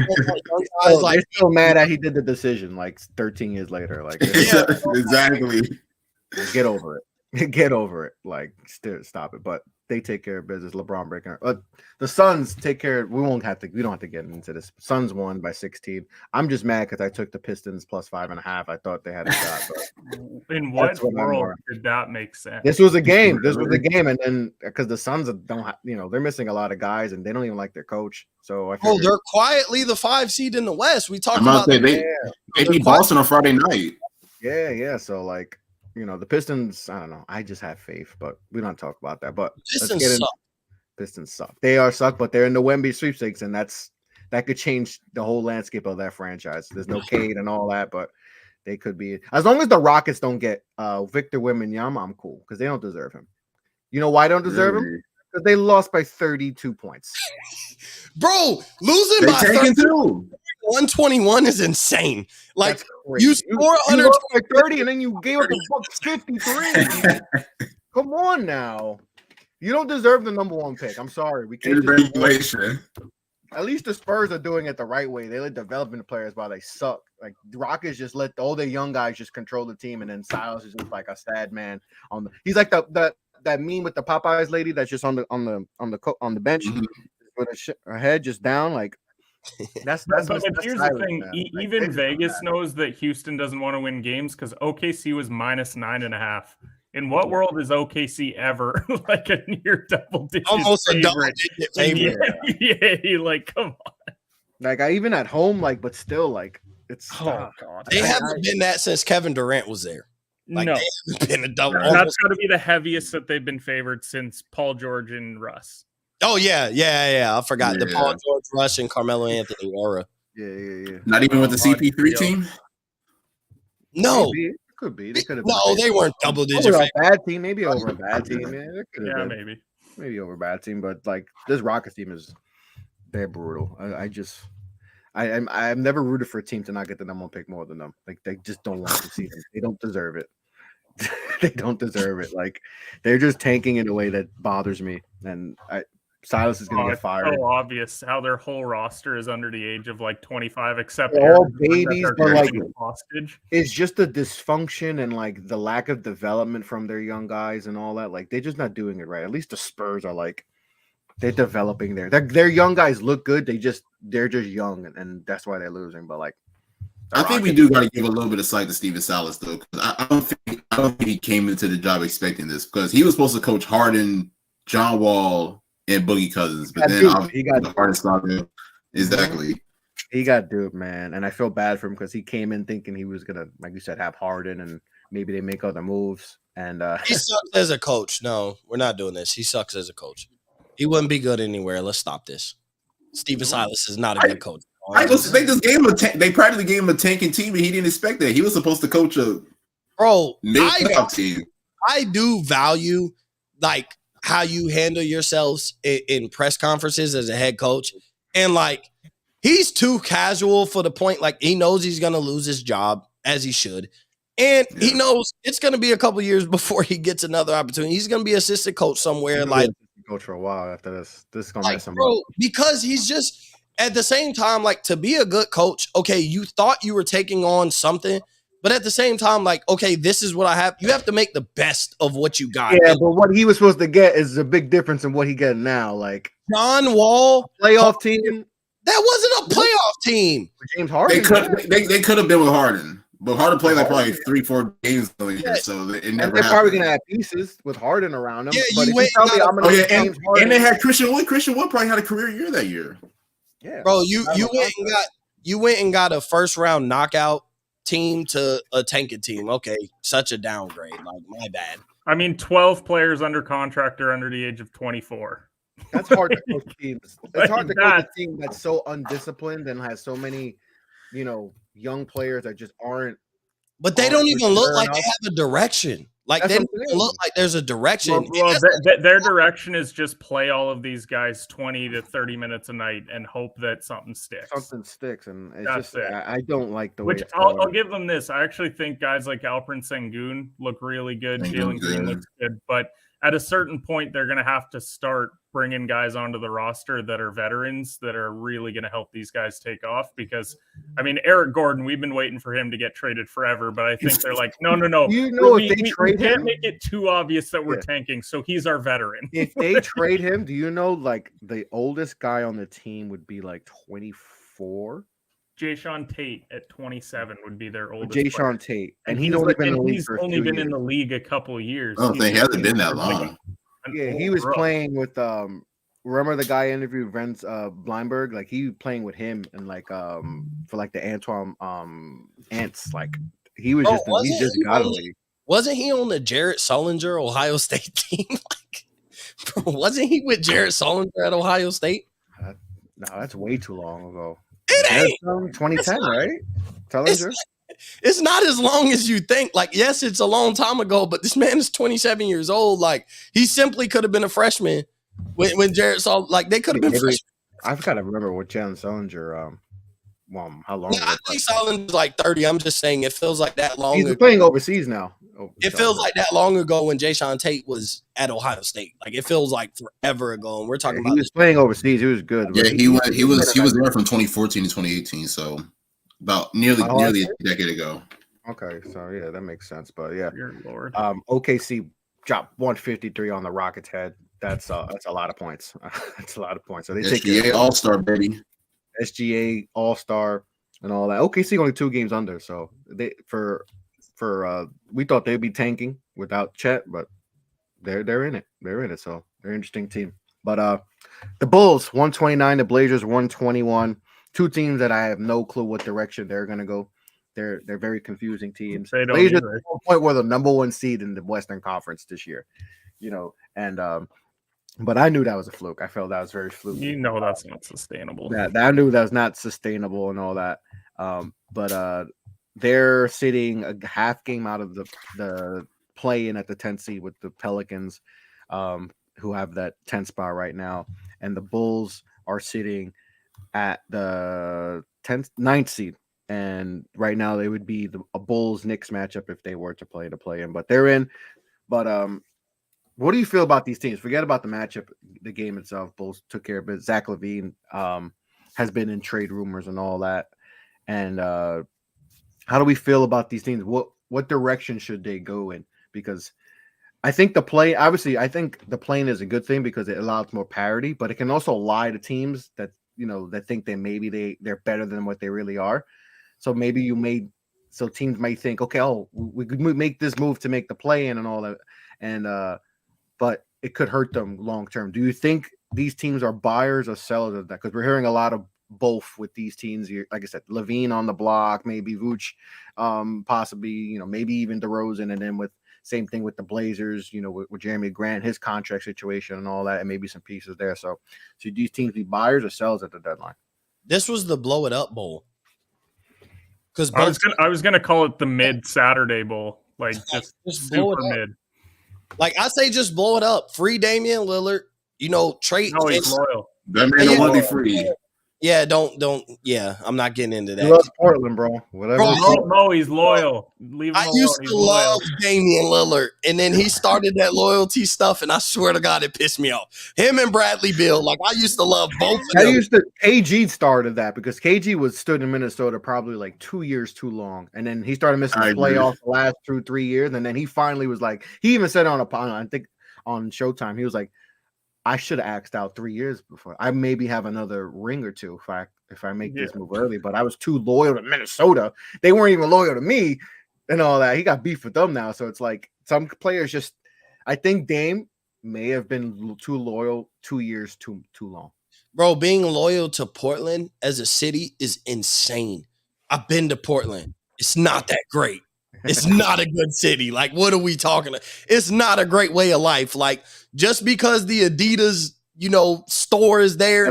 They're still mad that he did the decision 13 years later. Exactly. Get over it. Get over it. Stop it. But they take care of business. LeBron breaking her. The Suns take care. We don't have to get into this. Suns won by 16. I'm just mad because I took the Pistons plus 5.5. I thought they had a shot. But In what world did that make sense? This was a game. And then because the Suns they're missing a lot of guys, and they don't even like their coach. So I figured, they're quietly the 5 seed in the West. We talked about they beat Boston on Friday night. Yeah. So like. The Pistons, I don't know. I just have faith, but we don't talk about that. But Pistons suck. They are suck, but they're in the Wemby sweepstakes, and that could change the whole landscape of that franchise. There's no Cade and all that, but they could be. As long as the Rockets don't get Victor Wembanyama, I'm cool because they don't deserve him. You know why they don't deserve him? Because they lost by 32 points. Bro, losing by 32. 121 is insane. Like you score 130 and then you gave up a $53. Come on now. You don't deserve the number 1 pick. I'm sorry. We can't at least the Spurs are doing it the right way. They let developing the players while they suck. Like the Rockets just let all the young guys just control the team, and then Silas is just like a sad man he's like that meme with the Popeyes lady that's just on the bench with her head just down like. But here's the thing. Even Vegas knows that Houston doesn't want to win games because OKC was minus 9.5. In what world is OKC ever like a near double-digit almost favorite? A double-digit favorite? Yeah, like come on. Like I even at home, like, but still, like it's. Oh God, they haven't been that since Kevin Durant was there. Like, no, they haven't been a double. That's got to be the heaviest that they've been favored since Paul George and Russ. Oh yeah. I forgot the Paul George, Rush, and Carmelo Anthony era. Yeah. Not even with the CP3 team. No, maybe. It could be. They could have. No, they weren't double digit. Over a bad team, maybe over a bad team. Yeah, maybe over a bad team. But like this Rockets team they're brutal. I've never rooted for a team to not get the number 1 pick more than them. Like they just don't want to see them. They don't deserve it. They don't deserve it. Like they're just tanking in a way that bothers me. And Silas is going to get fired. It's so obvious how their whole roster is under the age of like 25, except they're all babies, but like hostage. It's just the dysfunction and like the lack of development from their young guys and all that. Like they're just not doing it right. At least the Spurs are like they're developing there. Their young guys look good. They're just young, and that's why they're losing. But like, I think we do got to give a little bit of slack to Steven Silas though, because I don't think he came into the job expecting this because he was supposed to coach Harden, John Wall, and Boogie Cousins, but then he got the hardest saga. Exactly. He got duped, man, and I feel bad for him because he came in thinking he was gonna, like you said, have Harden and maybe they make other moves. And he sucks as a coach. No, we're not doing this. He sucks as a coach. He wouldn't be good anywhere. Let's stop this. Steven Silas is not a good coach. They just gave him they practically gave him a tanking team, and he didn't expect that. He was supposed to coach a mid-playoff team. I do value like how you handle yourselves in press conferences as a head coach, and like he's too casual for the point. Like he knows he's gonna lose his job as he should, and he knows it's gonna be a couple years before he gets another opportunity. He's gonna be assistant coach somewhere, like coach for a while after this. This is gonna mess him up because he's just. At the same time, like to be a good coach, okay, you thought you were taking on something, but at the same time, like, okay, this is what I have. You have to make the best of what you got. Yeah, but what he was supposed to get is a big difference in what he getting now. Like John Wall, playoff team. That wasn't a playoff team. James Harden. They could have been with Harden, but Harden played like probably 3-4 games a year, so it never. They're probably gonna have pieces with Harden around them. Yeah, but and they had Christian Wood. Christian Wood probably had a career year that year. Yeah, bro, you went and got a first round knockout team to a tanking team. Okay, such a downgrade. Like my bad. I mean, 12 players under contract are under the age of 24. That's hard to coach teams. It's hard to coach a team that's so undisciplined and has so many, young players that just aren't. But they don't even look like they have a direction. Like they don't look like there's a direction. Well, their direction is just play all of these guys 20 to 30 minutes a night and hope that something sticks. Something sticks, and it's That's just it. I don't like the way. Which I'll give them this. I actually think guys like Alperen Sengun look really good. Jalen Green looks good, but at a certain point, they're going to have to start bringing guys onto the roster that are veterans that are really going to help these guys take off. Because, I mean, Eric Gordon, we've been waiting for him to get traded forever, but I think they're like, no. You know, if they we trade can't him, make it too obvious that we're tanking, so he's our veteran. If they trade him, do you know, like, the oldest guy on the team would be like 24? Jayshawn Tate at 27 would be their oldest. Jayshawn Tate, and he's only been in the league for only been in the league a couple years. I don't think he hasn't been that long. Yeah, he was playing with remember the guy interviewed Vince Bleinberg? Like, he was playing with him and like for like the Antoine Ants. Like, he was he just got a league. Wasn't he on the Jarrett Sullinger Ohio State team? Like, bro, wasn't he with Jarrett Sullinger at Ohio State? No, that's way too long ago. It ain't 2010, right? Sullinger. It's not as long as you think. Like, yes, it's a long time ago, but this man is 27 years old. Like, he simply could have been a freshman when Jarrett saw. Like, they could have been freshmen. I've got to remember what Jalen Sullinger. How long? I think Sullinger's like 30. I'm just saying it feels like that long. He's playing overseas now. It feels like that long ago when Jayshawn Tate was at Ohio State. Like, it feels like forever ago, and we're talking about. He was playing overseas. He was good. Yeah, he was there from 2014 to 2018. So about nearly a decade ago. Okay, so yeah, that makes sense. But yeah, Dear Lord. OKC dropped 153 on the Rockets' head. That's a lot of points. That's a lot of points. So they take SGA All-Star, baby. SGA All-Star and all that. OKC only 2 games under, so they we thought they'd be tanking without Chet, but they're in it. They're in it. So they're an interesting team. But the Bulls 129, the Blazers 121. 2 teams that I have no clue what direction they're gonna go. They're very confusing teams. They don't Blazers either. at one point were the number 1 seed in the Western Conference this year, and but I knew that was a fluke. I felt that was very fluke. That's not sustainable. I knew that was not sustainable and all that. But they're sitting a half game out of the play-in at the 10th seed with the Pelicans, who have that 10th spot right now, and the Bulls are sitting at the 9th seed. And right now they would be a Bulls-Knicks matchup if they were to play the play-in, but they're in. But what do you feel about these teams? Forget about the matchup, the game itself. Bulls took care of it. Zach LaVine has been in trade rumors and all that. And how do we feel about these teams? What direction should they go in? Because I think the play-in is a good thing because it allows more parity, but it can also lie to teams that that think they're better than what they really are. So maybe teams might think, okay, we could make this move to make the play-in and all that, and but it could hurt them long term. Do you think these teams are buyers or sellers of that? Because we're hearing a lot of both with these teams. Like I said, LaVine on the block, maybe Vooch, possibly, maybe even DeRozan, and then with same thing with the Blazers, with Jeremy Grant, his contract situation and all that, and maybe some pieces there. So should these teams be buyers or sellers at the deadline? This was the blow it up bowl. Because I was gonna call it the mid Saturday bowl, like just super mid. Like, I say, just blow it up. Free Damian Lillard. Trade. No, he's loyal. That man don't want to be free. Yeah, don't. Yeah, I'm not getting into that. He loves Portland, bro. Whatever. No, he's loyal. Leave him I alone. used to love Damian Lillard, and then he started that loyalty stuff, and I swear to God, it pissed me off. Him and Bradley Beal, like, I used to love both of them. KG started that because KG stood in Minnesota probably like 2 years too long, and then he started missing the playoffs the last 2-3 years, and then he finally was like, he even said I think on Showtime, he was like, I should have axed out 3 years before. I maybe have another ring or two if I make this move early, but I was too loyal to Minnesota. They weren't even loyal to me and all that. He got beef with them now. So it's like some players I think Dame may have been too loyal 2 years too long. Bro, being loyal to Portland as a city is insane. I've been to Portland. It's not that great. It's not a good city. Like, what are we talking about? It's not a great way of life. Like, just because the Adidas, store is there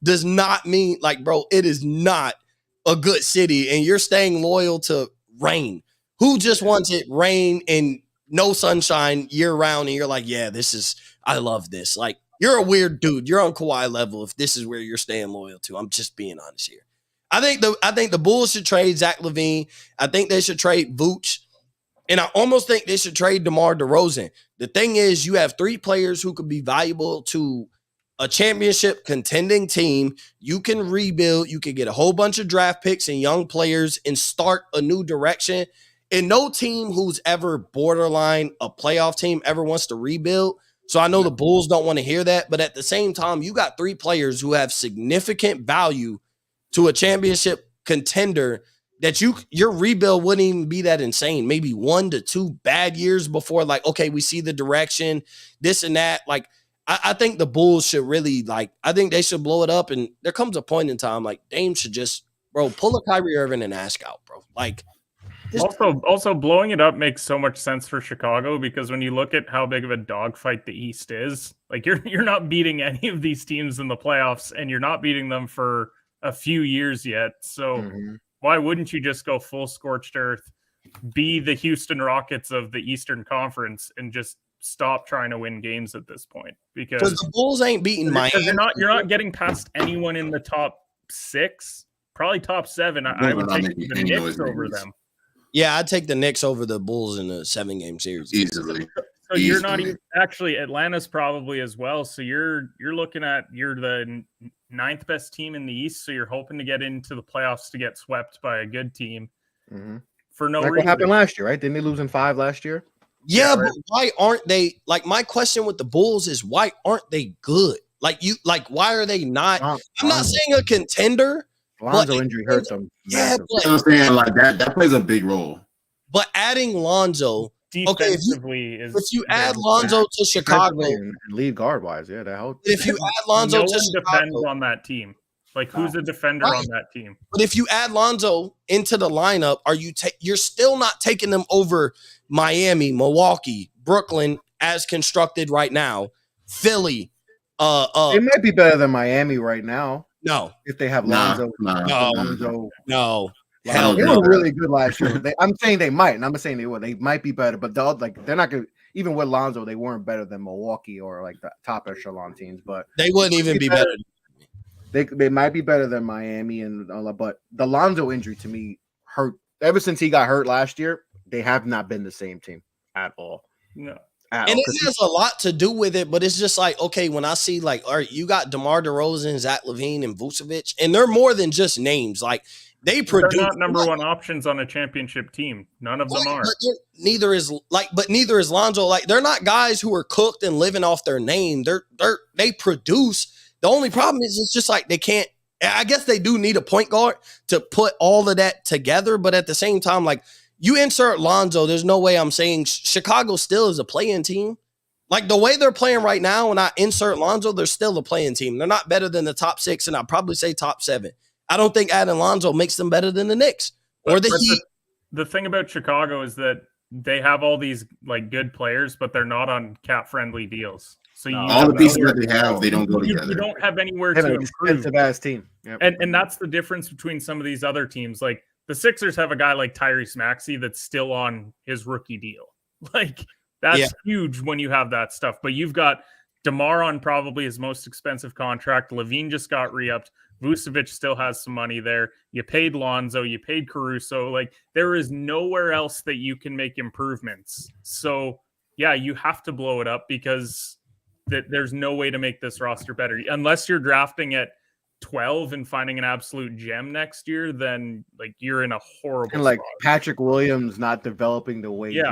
does not mean, like, bro, it is not a good city. And you're staying loyal to rain. Who just wants it rain and no sunshine year round? And you're like, yeah, I love this. Like, you're a weird dude. You're on Kawhi level if this is where you're staying loyal to. I'm just being honest here. I think the Bulls should trade Zach LaVine. I think they should trade Vooch. And I almost think they should trade DeMar DeRozan. The thing is, you have 3 players who could be valuable to a championship contending team. You can rebuild. You can get a whole bunch of draft picks and young players and start a new direction. And no team who's ever borderline a playoff team ever wants to rebuild. So I know the Bulls don't want to hear that. But at the same time, you got 3 players who have significant value to a championship contender that your rebuild wouldn't even be that insane. Maybe 1 to 2 bad years before, like, okay, we see the direction, this and that. Like, I think the Bulls should really, like, I think they should blow it up. And there comes a point in time, like, Dame should just, bro, pull a Kyrie Irving and ask out, bro. Like, also blowing it up makes so much sense for Chicago, because when you look at how big of a dogfight the East is, like, you're not beating any of these teams in the playoffs, and you're not beating them for a few years yet. So why wouldn't you just go full scorched earth, be the Houston Rockets of the Eastern Conference, and just stop trying to win games at this point? Because the Bulls ain't beating Miami. You're not getting past anyone in the top 6, probably top 7. I would take the Knicks over them. Yeah, I'd take the Knicks over the Bulls in a 7-game series easily. So you're not even actually, Atlanta's probably as well. So you're looking at, you're the 9th best team in the East. So you're hoping to get into the playoffs to get swept by a good team for no reason. What happened last year, right? Didn't they lose in 5 last year? Yeah, but why aren't they, like, my question with the Bulls is, why aren't they good? Like, why are they not? I'm not saying a contender. Lonzo injury hurt them. Yeah, but I'm saying, like, that plays a big role. But adding Lonzo, defensively, if you add Lonzo to Chicago, and lead guard wise, yeah, that helps. If you add Lonzo to Chicago, defends on that team. Like, who's a defender on that team? But if you add Lonzo into the lineup, you're still not taking them over Miami, Milwaukee, Brooklyn as constructed right now, Philly. It might be better than Miami right now. No, if they have Lonzo. No. They were really good last year. I'm saying they might, and I'm not saying they will. They might be better, but they're not going to. Even with Lonzo, they weren't better than Milwaukee or like the top echelon teams. But they wouldn't even be better. They might be better than Miami and all that. But the Lonzo injury to me hurt. Ever since he got hurt last year, they have not been the same team at all. No. And it has a lot to do with it, but it's just like, okay, when I see, like, all right, you got DeMar DeRozan, Zach LaVine, and Vucevic, and they're more than just names. Like, they produce. They're not number 1 options on a championship team. None of them are. Neither is Lonzo. Like, they're not guys who are cooked and living off their name. They produce. The only problem is it's just like they can't. I guess they do need a point guard to put all of that together, but at the same time, like, you insert Lonzo, there's no way I'm saying Chicago still is a play-in team. Like, the way they're playing right now, when I insert Lonzo, they're still a play-in team. They're not better than the top 6, and I'd probably say top 7. I don't think adding Lonzo makes them better than the Knicks or the Heat. The thing about Chicago is that they have all these, like, good players, but they're not on cap-friendly deals. So all the pieces that they have, they don't go together. You don't have anywhere to improve. Expensive-ass team. Yep. And that's the difference between some of these other teams. Like, the Sixers have a guy like Tyrese Maxey that's still on his rookie deal. Like, that's huge when you have that stuff. But you've got DeMar on probably his most expensive contract. LaVine just got re-upped. Vucevic still has some money there. You paid Lonzo. You paid Caruso. Like, there is nowhere else that you can make improvements. So, yeah, you have to blow it up because there's no way to make this roster better. Unless you're drafting at 12 and finding an absolute gem next year, then, like, you're in a horrible and like spot. Patrick Williams not developing the way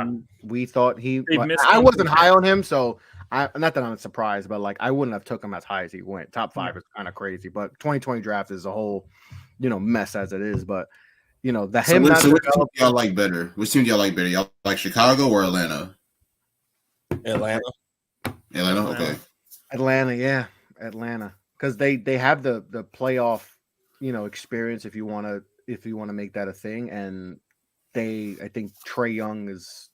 we thought he. I wasn't high on him, so not that I'm surprised, but like I wouldn't have took him as high as he went. Top 5 is kind of crazy, but 2020 draft is a whole, mess as it is. But the him. Which team do y'all like better? Which team do y'all like better? Y'all like Chicago or Atlanta? Atlanta. Okay. Atlanta, yeah, Atlanta. Because they have the playoff, experience if you want to make that a thing, and I think Trae Young is.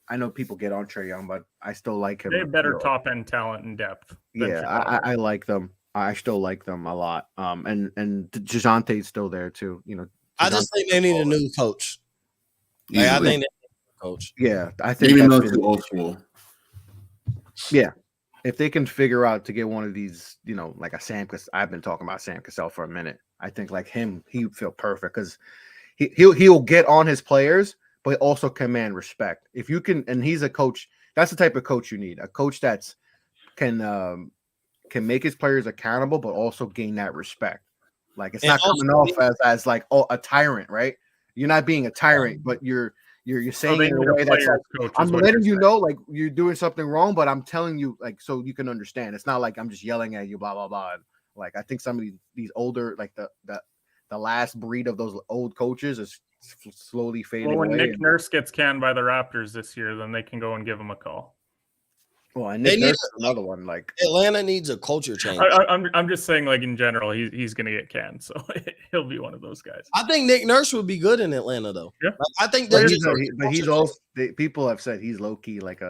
I know people get on Trae Young, but I still like him. They have better top end talent and depth. Yeah, I like them. I still like them a lot. And DeJounte's still there too. I just think they need a new coach. Like, I think they need a coach. Yeah, I think that's too old school. Yeah. If they can figure out to get one of these, like a Sam, because I've been talking about Sam Cassell for a minute. I think like him, he would feel perfect because he'll get on his players, but also command respect. If you can, and he's a coach, that's the type of coach you need. A coach that's can make his players accountable, but also gain that respect. Like it's And not also- coming off as like a tyrant, right? You're not being a tyrant, but you're saying they it in need a a way that's player's like, coach is I'm what letting you're you know like you're doing something wrong, but I'm telling you like so you can understand. It's not like I'm just yelling at you, blah blah blah. Like I think some of these older, like the last breed of those old coaches is slowly fading Well, when away. Nick Nurse gets canned by the Raptors this year, then they can go and give him a call. Well, and They Nick need Nurse is another one. Like Atlanta needs a culture change. I'm just saying, like in general, he's going to get canned, so he'll be one of those guys. I think Nick Nurse would be good in Atlanta, though. Yeah. Like, I think but they're he's, just he's also people have said he's low key like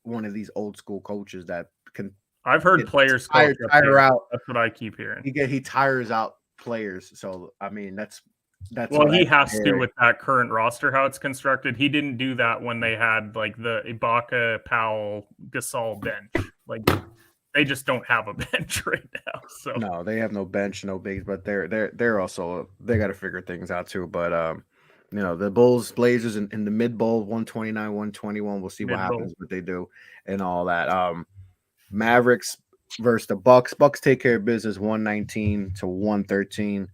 one of these old school coaches that can I've heard players tire out. That's what I keep hearing. He tires out players. So I mean that's well, he has to with that current roster how it's constructed. He didn't do that when they had like the Ibaka, Powell, Gasol bench. Like they just don't have a bench right now. So no, they have no bench, no bigs, but they're also they got to figure things out too. But the Bulls, Blazers in the mid bowl, 129, 121. We'll see what happens, what they do, and all that. Mavericks versus the Bucks. Bucks take care of business, 119 to 113.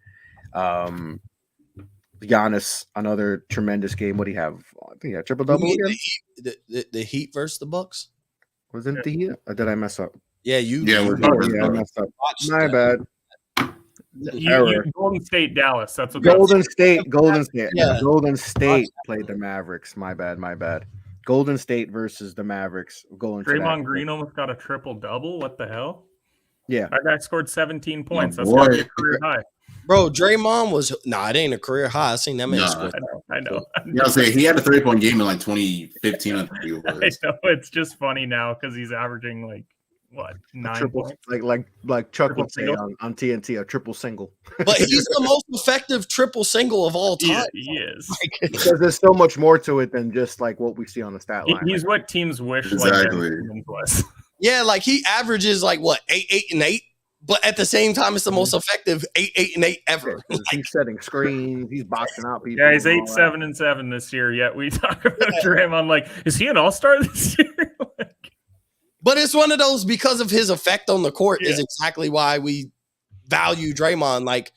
Giannis, another tremendous game. What do you have? I think he had triple double again. The Heat versus the Bucks. Wasn't the Heat? Or did I mess up? Yeah, I messed up. My bad. Golden State, Dallas. That's what. Golden State. Yeah. Golden State played the Mavericks. My bad. Golden State versus the Mavericks. Draymond Green almost got a triple double. What the hell? Yeah, that guy scored 17 points. That's boy. a career high. Bro, Draymond was it ain't a career high. I seen that man score. I know. Yeah, he had a 3-point game in like 2015. I think it was. I know. It's just funny now because he's averaging like what 9 points? Like Chuck Triple would say on TNT, a triple single. But he's the most effective triple single of all time. He is. Because there's so much more to it than just like what we see on the stat line. He's what teams wish exactly. like was. Yeah, like he averages like what 8, 8, and 8. But at the same time, it's the most effective 8, 8, and 8 ever. He's setting screens. He's boxing out people. Yeah, he's 8, 7, and 7 this year. Yet we talk about Draymond like, is he an all-star this year? But it's one of those because of his effect on the court is exactly why we value Draymond. Like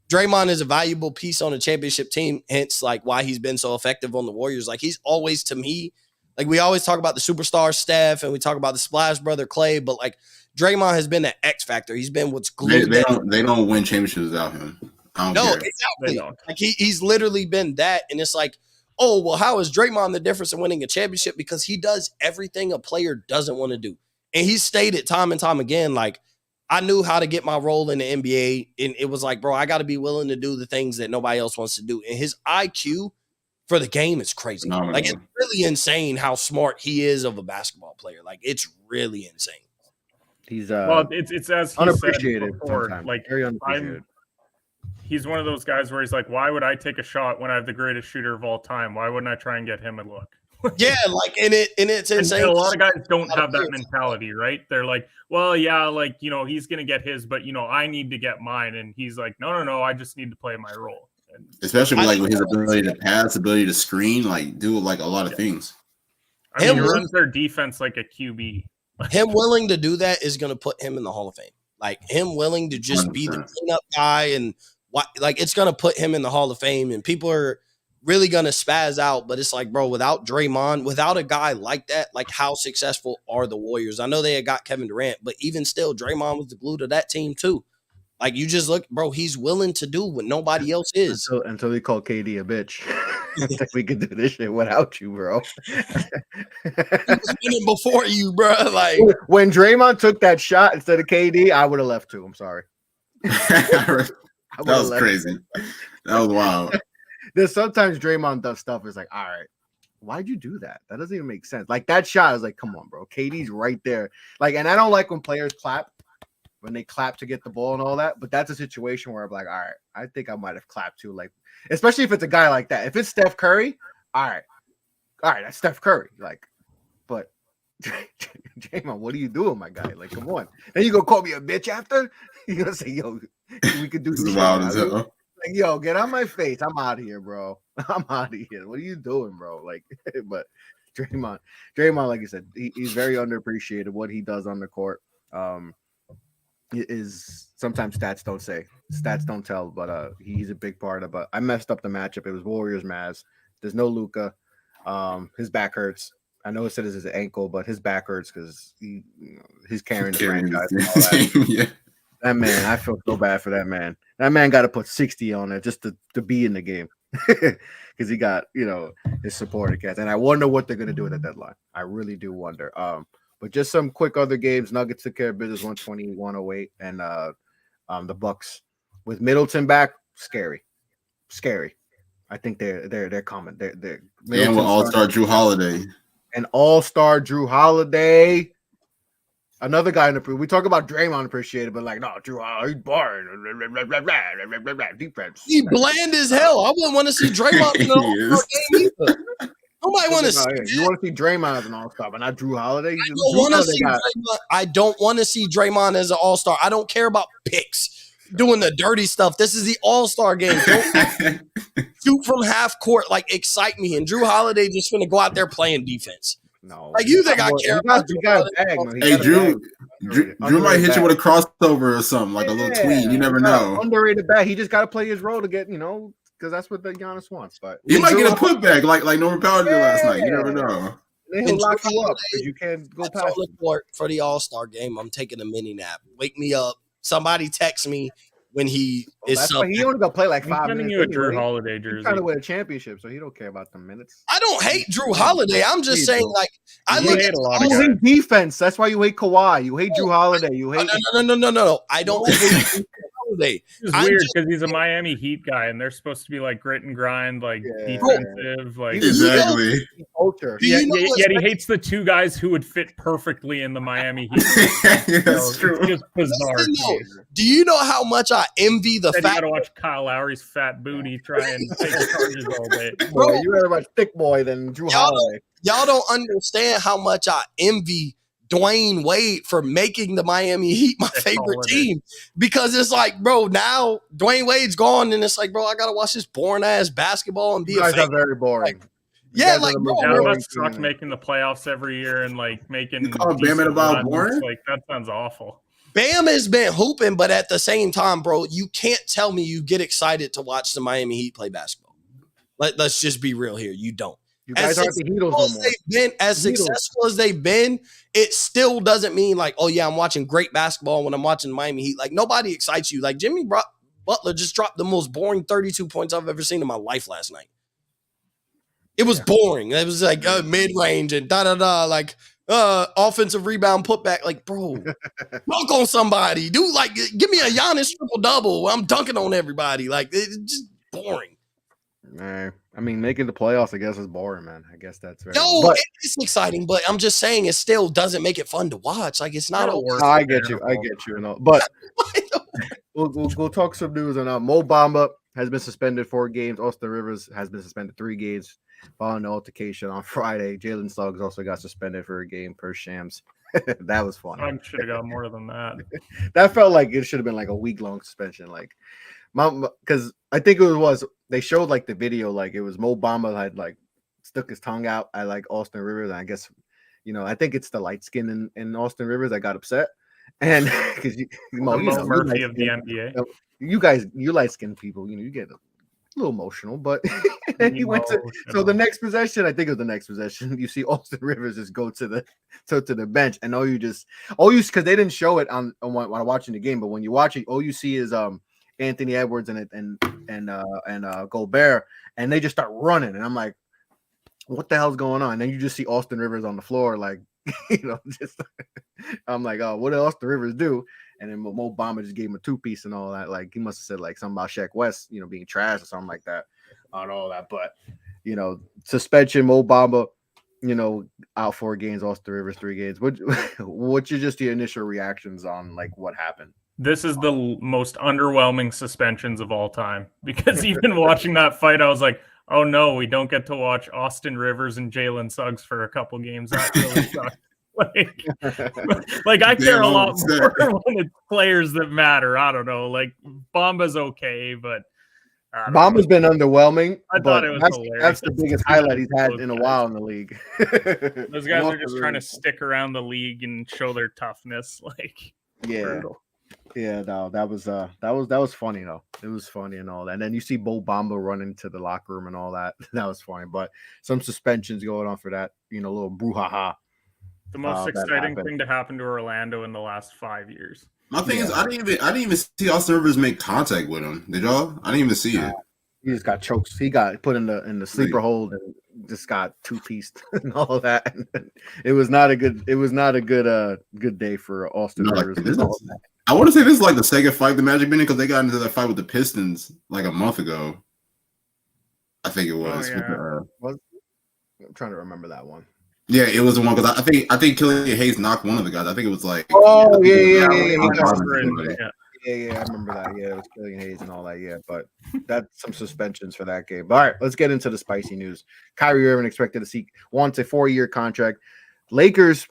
Draymond is a valuable piece on a championship team. Hence, like why he's been so effective on the Warriors. Like he's always to me, like we always talk about the superstar Steph and we talk about the Splash brother Clay, but like. Draymond has been an X factor. He's been what's glued. They don't win championships without him. I don't care. Exactly. Like he's literally been that, and it's like, oh well, how is Draymond the difference in winning a championship? Because he does everything a player doesn't want to do, and he stated time and time again, like I knew how to get my role in the NBA, and it was like, bro, I got to be willing to do the things that nobody else wants to do, and his IQ for the game is crazy. Like it's really insane how smart he is of a basketball player. Like it's really insane. He's well, it's as he unappreciated said before, sometimes. like very unappreciated. He's one of those guys where he's like, why would I take a shot when I have the greatest shooter of all time? Why wouldn't I try and get him a look? Yeah, like it's insane. And a lot of guys don't have that mentality, right? They're like, well, yeah, like he's gonna get his, but I need to get mine, and he's like, no, I just need to play my role. And especially with his ability to pass, ability to screen, like do like a lot of things. I mean, he runs their defense like a QB. Him willing to do that is going to put him in the Hall of Fame. Like him willing to just 100%. Be the cleanup guy and it's going to put him in the Hall of Fame. And people are really going to spaz out. But it's like, bro, without Draymond, without a guy like that, like how successful are the Warriors? I know they had got Kevin Durant, but even still, Draymond was the glue to that team too. Like you just look, bro, he's willing to do what nobody else is. Until we call KD a bitch. We could do this shit without you, bro. He was winning before you, bro. Like when Draymond took that shot instead of KD, I would have left too. I'm sorry. That was crazy. That was wild. There's sometimes Draymond does stuff. It's like, all right, why'd you do that? That doesn't even make sense. Like that shot is like, come on, bro. KD's right there. Like, and I don't like when players clap. When they clap to get the ball and all that, but that's a situation where I'm like, all right, I think I might have clapped too. Like, especially if it's a guy like that. If it's Steph Curry, all right, that's Steph Curry. Like, but Draymond, what are you doing, my guy? Like, come on. Then you gonna call me a bitch after? You gonna say, yo, we could do this. Wild as hell. yo, get out my face. I'm out of here, bro. I'm out of here. What are you doing, bro? Like, but Draymond, like you said, he's very underappreciated. What he does on the court, is sometimes stats don't tell, but he's a big part of. But I messed up the matchup. It was Warriors Mavs. There's no Luka. His back hurts. I know it said it's his ankle, but his back hurts because he's carrying the franchise. Yeah. That man, I feel so bad for that man. That man got to put 60 on it just to be in the game because he got his supporting cast, and I wonder what they're gonna do at the deadline. I really do wonder. But just some quick other games. Nuggets took care of business 120-108, and the Bucks with Middleton back, scary. I think they're coming. They're and with All-Star Drew Holiday. An All-Star Drew Holiday. Another guy we talk about Draymond appreciated, but like, no, Drew Holiday, he's boring. Defense. He bland as hell. I wouldn't want to see Draymond in an All-Star game either. Nobody want to see. You want to see Draymond as an All-Star, but not Drew Holiday. I don't want to see Draymond as an All-Star. I don't care about picks, doing the dirty stuff. This is the All-Star game. Don't shoot from half court, like excite me. And Drew Holiday just gonna go out there playing defense. No, like you think I care about Drew? Hey, Drew might hit you with a crossover or something, like a little tweet. You never know. Underrated bag. He just got to play his role to get, because that's what the Giannis wants. But he might get a putback like Norman Powell did last night. You never know. He'll lock you up because you can't go past the court for the All-Star game. I'm taking a mini nap. Wake me up. Somebody text me when he is. He only gonna play like 5 minutes. Sending you a Drew Holiday jersey. He's trying to win a championship, so he don't care about the minutes. I don't hate Drew Holiday. I'm just saying, like, I look at a lot you hate defense. That's why you hate Kawhi. You hate Drew Holiday. You hate no. I don't hate Drew Holiday. It's weird because he's a Miami Heat guy, and they're supposed to be like grit and grind, like defensive, like exactly. Culture. Yet he hates the two guys who would fit perfectly in the Miami Heat. That's true. It's just bizarre. Do you know how much I envy the fact? You gotta watch Kyle Lowry's fat booty try and take charges all day. Boy, you rather watch Thick Boy than Drew Holiday. Y'all don't understand how much I envy Dwayne Wade for making the Miami Heat my favorite team, because it's like, bro, now Dwayne Wade's gone, and it's like, bro, I gotta watch this boring ass basketball and be. You guys are very boring. Bro, suck making the playoffs every year and like making. You call Bam about boring? Like that sounds awful. Bam has been hooping, but at the same time, bro, you can't tell me you get excited to watch the Miami Heat play basketball. Let's just be real here. You don't. You guys aren't the Heatles no more. As successful as they've been, it still doesn't mean like, oh yeah, I'm watching great basketball when I'm watching the Miami Heat. Like nobody excites you. Like Jimmy Butler just dropped the most boring 32 points I've ever seen in my life last night. It was boring. It was like mid-range and like offensive rebound putback. Like, bro, dunk on somebody. Dude, like, give me a Giannis triple-double. I'm dunking on everybody. Like, it's just boring. I mean, making the playoffs, I guess, is boring, man. I guess that's right. No, it's exciting, but I'm just saying it still doesn't make it fun to watch. Like, it's not. I get you. And all. But we'll talk some news on Mo Bamba has been suspended 4 games. Austin Rivers has been suspended 3 games following the altercation on Friday. Jalen Suggs also got suspended for a game per Shams. That was fun. I should have got more than that. That felt like it should have been like a week-long suspension. Like, because I think it was they showed like the video, like it was Mo Bamba had like stuck his tongue out at like Austin Rivers, and I guess I think it's the light skin in Austin Rivers that got upset, and because Mo Murphy of the NBA, you guys, you light skinned people, you get a little emotional, but he went to so the next possession, I think it was the next possession, you see Austin Rivers just go to the bench, and because they didn't show it on while watching the game, but when you watch it, all you see is Anthony Edwards and Gobert, and they just start running, and I'm like, what the hell's going on? And then you just see Austin Rivers on the floor, like just I'm like, oh, what did Austin Rivers do? And then Mo Bamba just gave him a 2-piece and all that. Like he must have said like something about Shaq West, being trash or something like that on all that. But suspension, Mo Bamba, out 4 games, Austin Rivers 3 games. What's just your initial reactions on like what happened? This is the most underwhelming suspensions of all time, because even watching that fight, I was like, oh no, we don't get to watch Austin Rivers and Jalen Suggs for a couple games. That really sucks. Like I care a lot more when it's players that matter. I don't know. Like Bamba's okay, but Bamba's been underwhelming. I thought it was hilarious. That's the biggest highlight he's had in a while in the league. Those guys are just trying to stick around the league and show their toughness. Like, brutal. Yeah, no, that was funny though. It was funny and all that. And then you see Bo Bamba running to the locker room and all that. That was funny. But some suspensions going on for that, little brouhaha. The most exciting thing to happen to Orlando in the last 5 years. My thing is, I didn't even see Austin Rivers make contact with him. Did y'all? I didn't even see it. He just got choked. He got put in the sleeper hold and just got two-pieced and all of that. It was not a good good day for Austin Rivers. I want to say this is like the second fight the Magic been in because they got into that fight with the Pistons like a month ago. I think it was. I'm trying to remember that one. Yeah, it was the one because I think Killian Hayes knocked one of the guys. I think it was like yeah. I remember that. Yeah, it was Killian Hayes and all that. Yeah, but that's some suspensions for that game. But all right, let's get into the spicy news. Kyrie Irving expected to wants a 4-year contract. Lakers,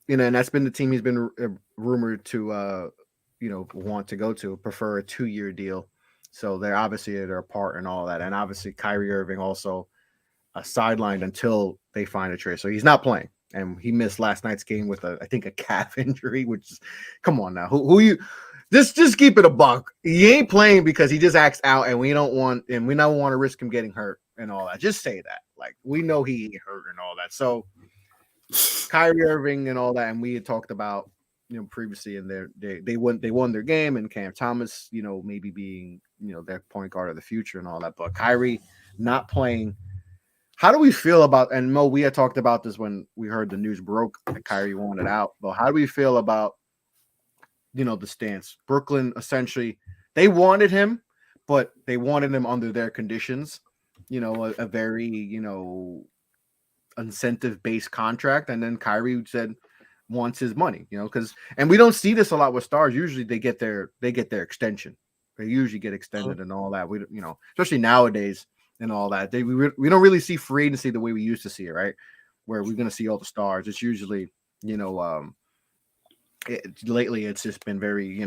and that's been the team he's been rumored to want to go to, prefer a 2-year deal. So they're apart and all that. And obviously Kyrie Irving also sidelined until they find a trade. So he's not playing. And he missed last night's game with I think a calf injury, which is, come on now. Who you just keep it a buck. He ain't playing because he just acts out and we don't want to risk him getting hurt and all that. Just say that. Like, we know he ain't hurt and all that. So Kyrie Irving and all that, and we had talked about previously in they won their game, and Cam Thomas maybe being their point guard of the future and all that, but Kyrie not playing. How do we feel about, and Mo, we had talked about this when we heard the news broke that Kyrie wanted out, but how do we feel about the stance? Brooklyn essentially, they wanted him, but they wanted him under their conditions, a very incentive-based contract, and then Kyrie said wants his money, because, and we don't see this a lot with stars. Usually they get their extension. They usually get extended and all that. We especially nowadays and all that. We don't really see free agency the way we used to see it, right? Where we're gonna see all the stars. It's usually lately it's just been very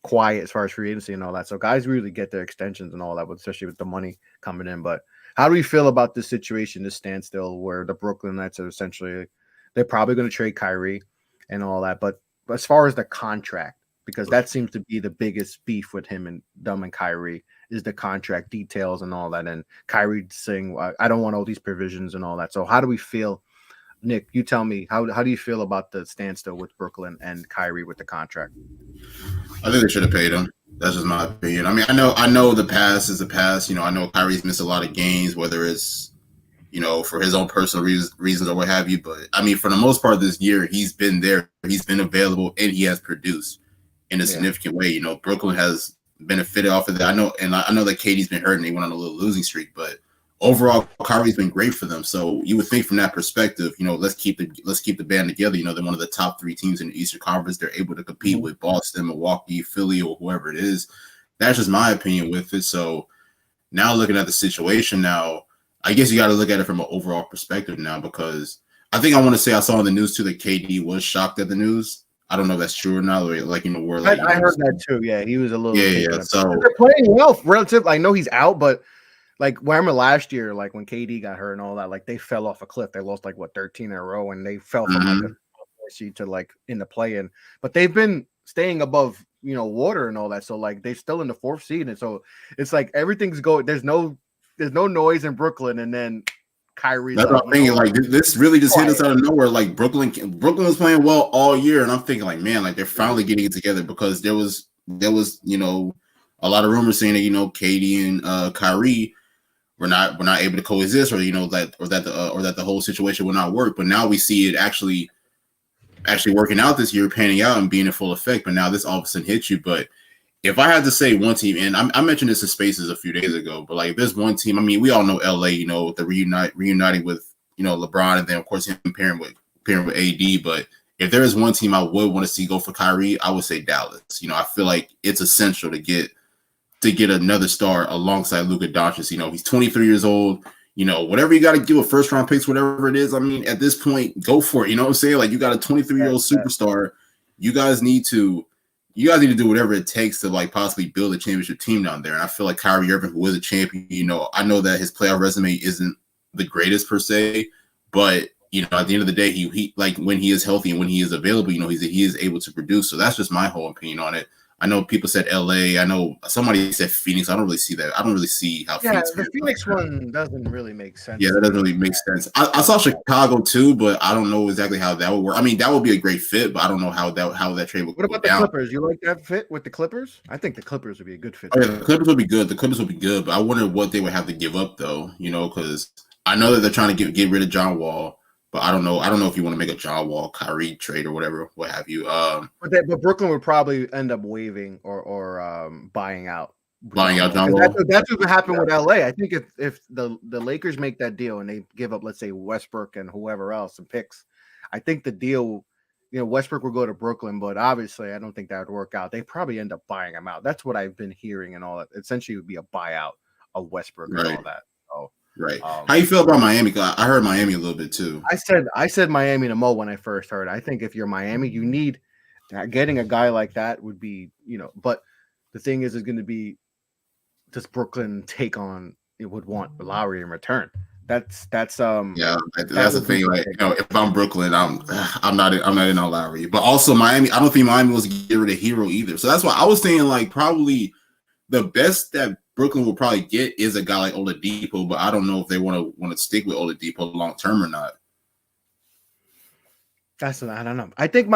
quiet as far as free agency and all that. So guys really get their extensions and all that, but especially with the money coming in. But how do we feel about this situation, this standstill, where the Brooklyn Nets are essentially, they're probably going to trade Kyrie and all that. But as far as the contract, because that seems to be the biggest beef with him and Kyrie, is the contract details and all that. And Kyrie saying, I don't want all these provisions and all that. So how do we feel? Nick, you tell me, how do you feel about the standstill with Brooklyn and Kyrie with the contract? I think they should have paid him. That's just my opinion. I mean, I know the past is the past. I know Kyrie's missed a lot of games, whether it's, for his own personal reasons or what have you. But I mean, for the most part this year, he's been there, he's been available, and he has produced in a significant way. Brooklyn has benefited off of that. I know that KD's been hurt and they went on a little losing streak, but overall, Kyrie's been great for them. So you would think from that perspective, let's keep the band together. They're one of the top 3 teams in the Eastern Conference. They're able to compete with Boston, Milwaukee, Philly, or whoever it is. That's just my opinion with it. So now looking at the situation now, I guess you got to look at it from an overall perspective now, because I think I want to say I saw in the news too that KD was shocked at the news. I don't know if that's true or not. I heard that too. Yeah, he was a little. Yeah. So they're playing well, relative. I know he's out, but like, remember last year, like when KD got hurt and all that, like they fell off a cliff. They lost 13 in a row, and they fell from like a seed to in the play-in. But they've been staying above, water and all that. So like they're still in the 4th seed, and so it's like everything's going. There's no noise in Brooklyn, and then Kyrie's. That's what I'm thinking. Like this really just hit us out of nowhere. Like Brooklyn was playing well all year, and I'm thinking like, man, like they're finally getting it together, because there was a lot of rumors saying that KD and Kyrie we're not able to coexist, or that the whole situation will not work. But now we see it actually working out this year, panning out and being in full effect. But now this all of a sudden hits you. But if I had to say one team, and I mentioned this in Spaces a few days ago, but like if there's one team, I mean, we all know LA, the reuniting with LeBron, and then of course him pairing with AD. But if there is one team I would want to see go for Kyrie, I would say Dallas. I feel like it's essential to get another star alongside Luka Doncic. He's 23 years old. Whatever you got to do with first round picks, whatever it is. I mean, at this point, go for it. You know what I'm saying? Like, you got a 23-year-old superstar. You guys need to you guys need to do whatever it takes to like possibly build a championship team down there. And I feel like Kyrie Irving, who is a champion, I know that his playoff resume isn't the greatest per se, but at the end of the day, he like when he is healthy and when he is available, he is able to produce. So that's just my whole opinion on it. I know people said LA. I know somebody said Phoenix. I don't really see that. I don't really see how Phoenix. The Phoenix one doesn't really make sense. Yeah, that doesn't really make sense. I saw Chicago too, but I don't know exactly how that would work. I mean, that would be a great fit, but I don't know how that trade would. What about the Clippers? You like that fit with the Clippers? I think the Clippers would be a good fit. Oh, yeah, the Clippers would be good. The Clippers would be good, but I wonder what they would have to give up though. Because I know that they're trying to get rid of John Wall. But I don't know if you want to make a John Wall, Kyrie trade or whatever, what have you. But Brooklyn would probably end up waiving or buying out. John Wall. That's what happened with LA. I think if the Lakers make that deal and they give up, let's say, Westbrook and whoever else some picks, I think the deal, Westbrook will go to Brooklyn. But obviously, I don't think that would work out. They probably end up buying him out. That's what I've been hearing and all that. Essentially, it would be a buyout of Westbrook and all that. So. Right. How you feel about Miami? I heard Miami a little bit too. I said Miami to Mo when I first heard. I think if you're Miami, you need getting a guy like that would be, But the thing is going to be, does Brooklyn take on? It would want Lowry in return. That's that's the thing. Like if I'm Brooklyn, I'm not in on Lowry. But also Miami, I don't think Miami was get rid of Hero either. So that's why I was saying like probably the best that Brooklyn will probably get is a guy like Oladipo, but I don't know if they want to stick with Oladipo long term or not. I don't know. I think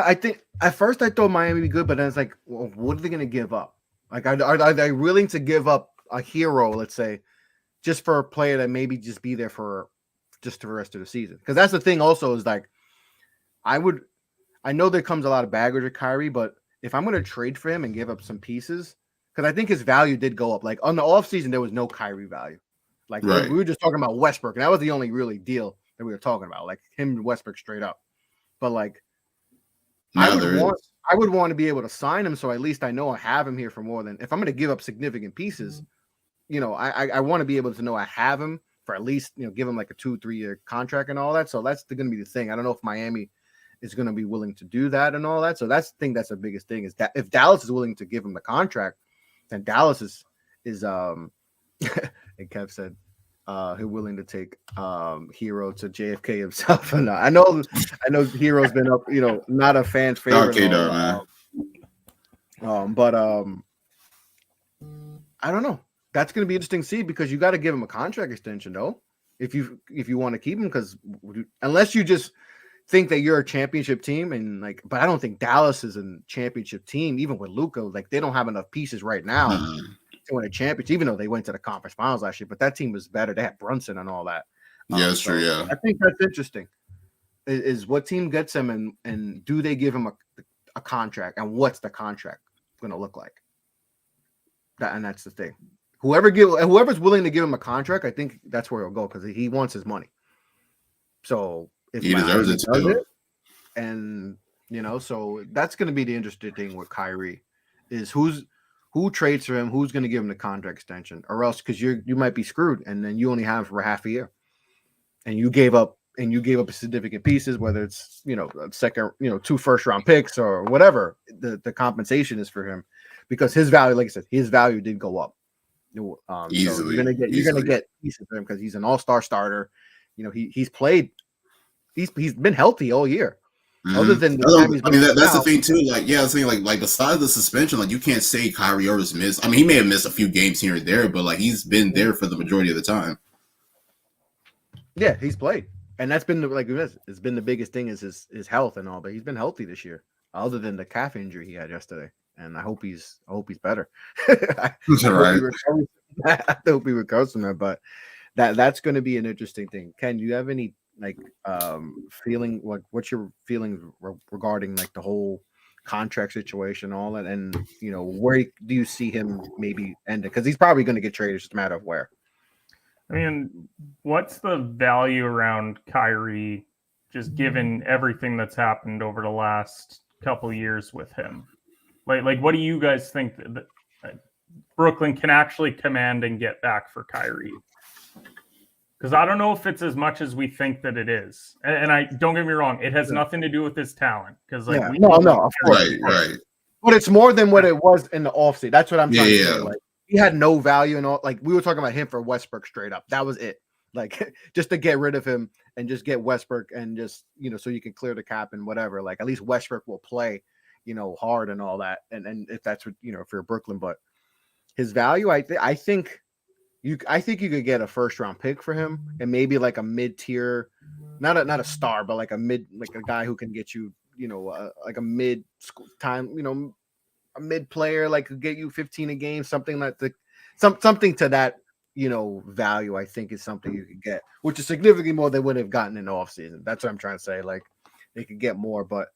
at first I thought Miami would be good, but then it's like, well, what are they going to give up? Like, are they willing to give up a Hero, let's say, just for a player that maybe just be there for just the rest of the season? Because that's the thing. Also, is like, I know there comes a lot of baggage with Kyrie, but if I'm going to trade for him and give up some pieces. Because I think his value did go up. Like on the offseason, there was no Kyrie value. Like we were just talking about Westbrook, and that was the only really deal that we were talking about. Like him and Westbrook straight up. But like I would want to be able to sign him, so at least I know I have him here for more than if I'm going to give up significant pieces. I want to be able to know I have him for at least give him like a 2-3 year contract and all that. So that's going to be the thing. I don't know if Miami is going to be willing to do that and all that. So that's the biggest thing is that if Dallas is willing to give him the contract. And Dallas is and Kev said he's willing to take Hero to JFK himself. And I know Hero's been up, not a fan favorite. Okay, man. But I don't know. That's going to be interesting to see because you got to give him a contract extension though. If you want to keep him, because unless you just think that you're a championship team and but I don't think Dallas is a championship team, even with Luka. Like they don't have enough pieces right now to win a championship, even though they went to the conference finals last year. But that team was better. They had Brunson and all that. Yeah, that's true. Yeah, I think that's interesting. Is what team gets him and do they give him a contract and what's the contract going to look like? That's the thing. Whoever's willing to give him a contract, I think that's where he'll go because he wants his money. So. If he deserves it too. And so that's going to be the interesting thing with Kyrie is who trades for him, who's going to give him the contract extension, or else because you might be screwed and then you only have him for half a year, and you gave up significant pieces, whether it's a second 2 first-round picks or whatever the compensation is for him, because his value, like I said, his value did go up. Easily, so you're gonna get pieces for him because he's an all-star starter. He's played. He's been healthy all year. Other than that's the thing too. Like, yeah, I was saying like besides the suspension, like you can't say Kyrie Irving's missed. I mean, he may have missed a few games here and there, but like he's been there for the majority of the time. Yeah, he's played, and that's been it's been the biggest thing is his health and all. But he's been healthy this year, other than the calf injury he had yesterday. And I hope he's better. I hope he recovers from that. But that's going to be an interesting thing. Ken, do you have any feeling what's your feeling regarding the whole contract situation, all that, and where do you see him maybe ending? Because he's probably going to get traded, it's just a matter of where. I mean, what's the value around Kyrie, just given everything that's happened over the last couple years with him? Like, what do you guys think that Brooklyn can actually command and get back for Kyrie? Because I don't know if it's as much as we think that it is. And I don't get me wrong, it has nothing to do with his talent. Because of course. Right. But it's more than what it was in the offseason. That's what I'm trying to say. Yeah. Like he had no value in all. Like we were talking about him for Westbrook straight up. That was it. Like just to get rid of him and just get Westbrook and just so you can clear the cap and whatever. Like at least Westbrook will play, hard and all that. And if that's what if you're Brooklyn, but his value, I think you could get a first round pick for him and maybe like a mid tier, not a star, but like a guy who can get you, like a mid time, a mid player, like could get you 15 a game, something like something to that, value. I think is something you could get, which is significantly more than would have gotten in the offseason. That's what I'm trying to say. Like they could get more, but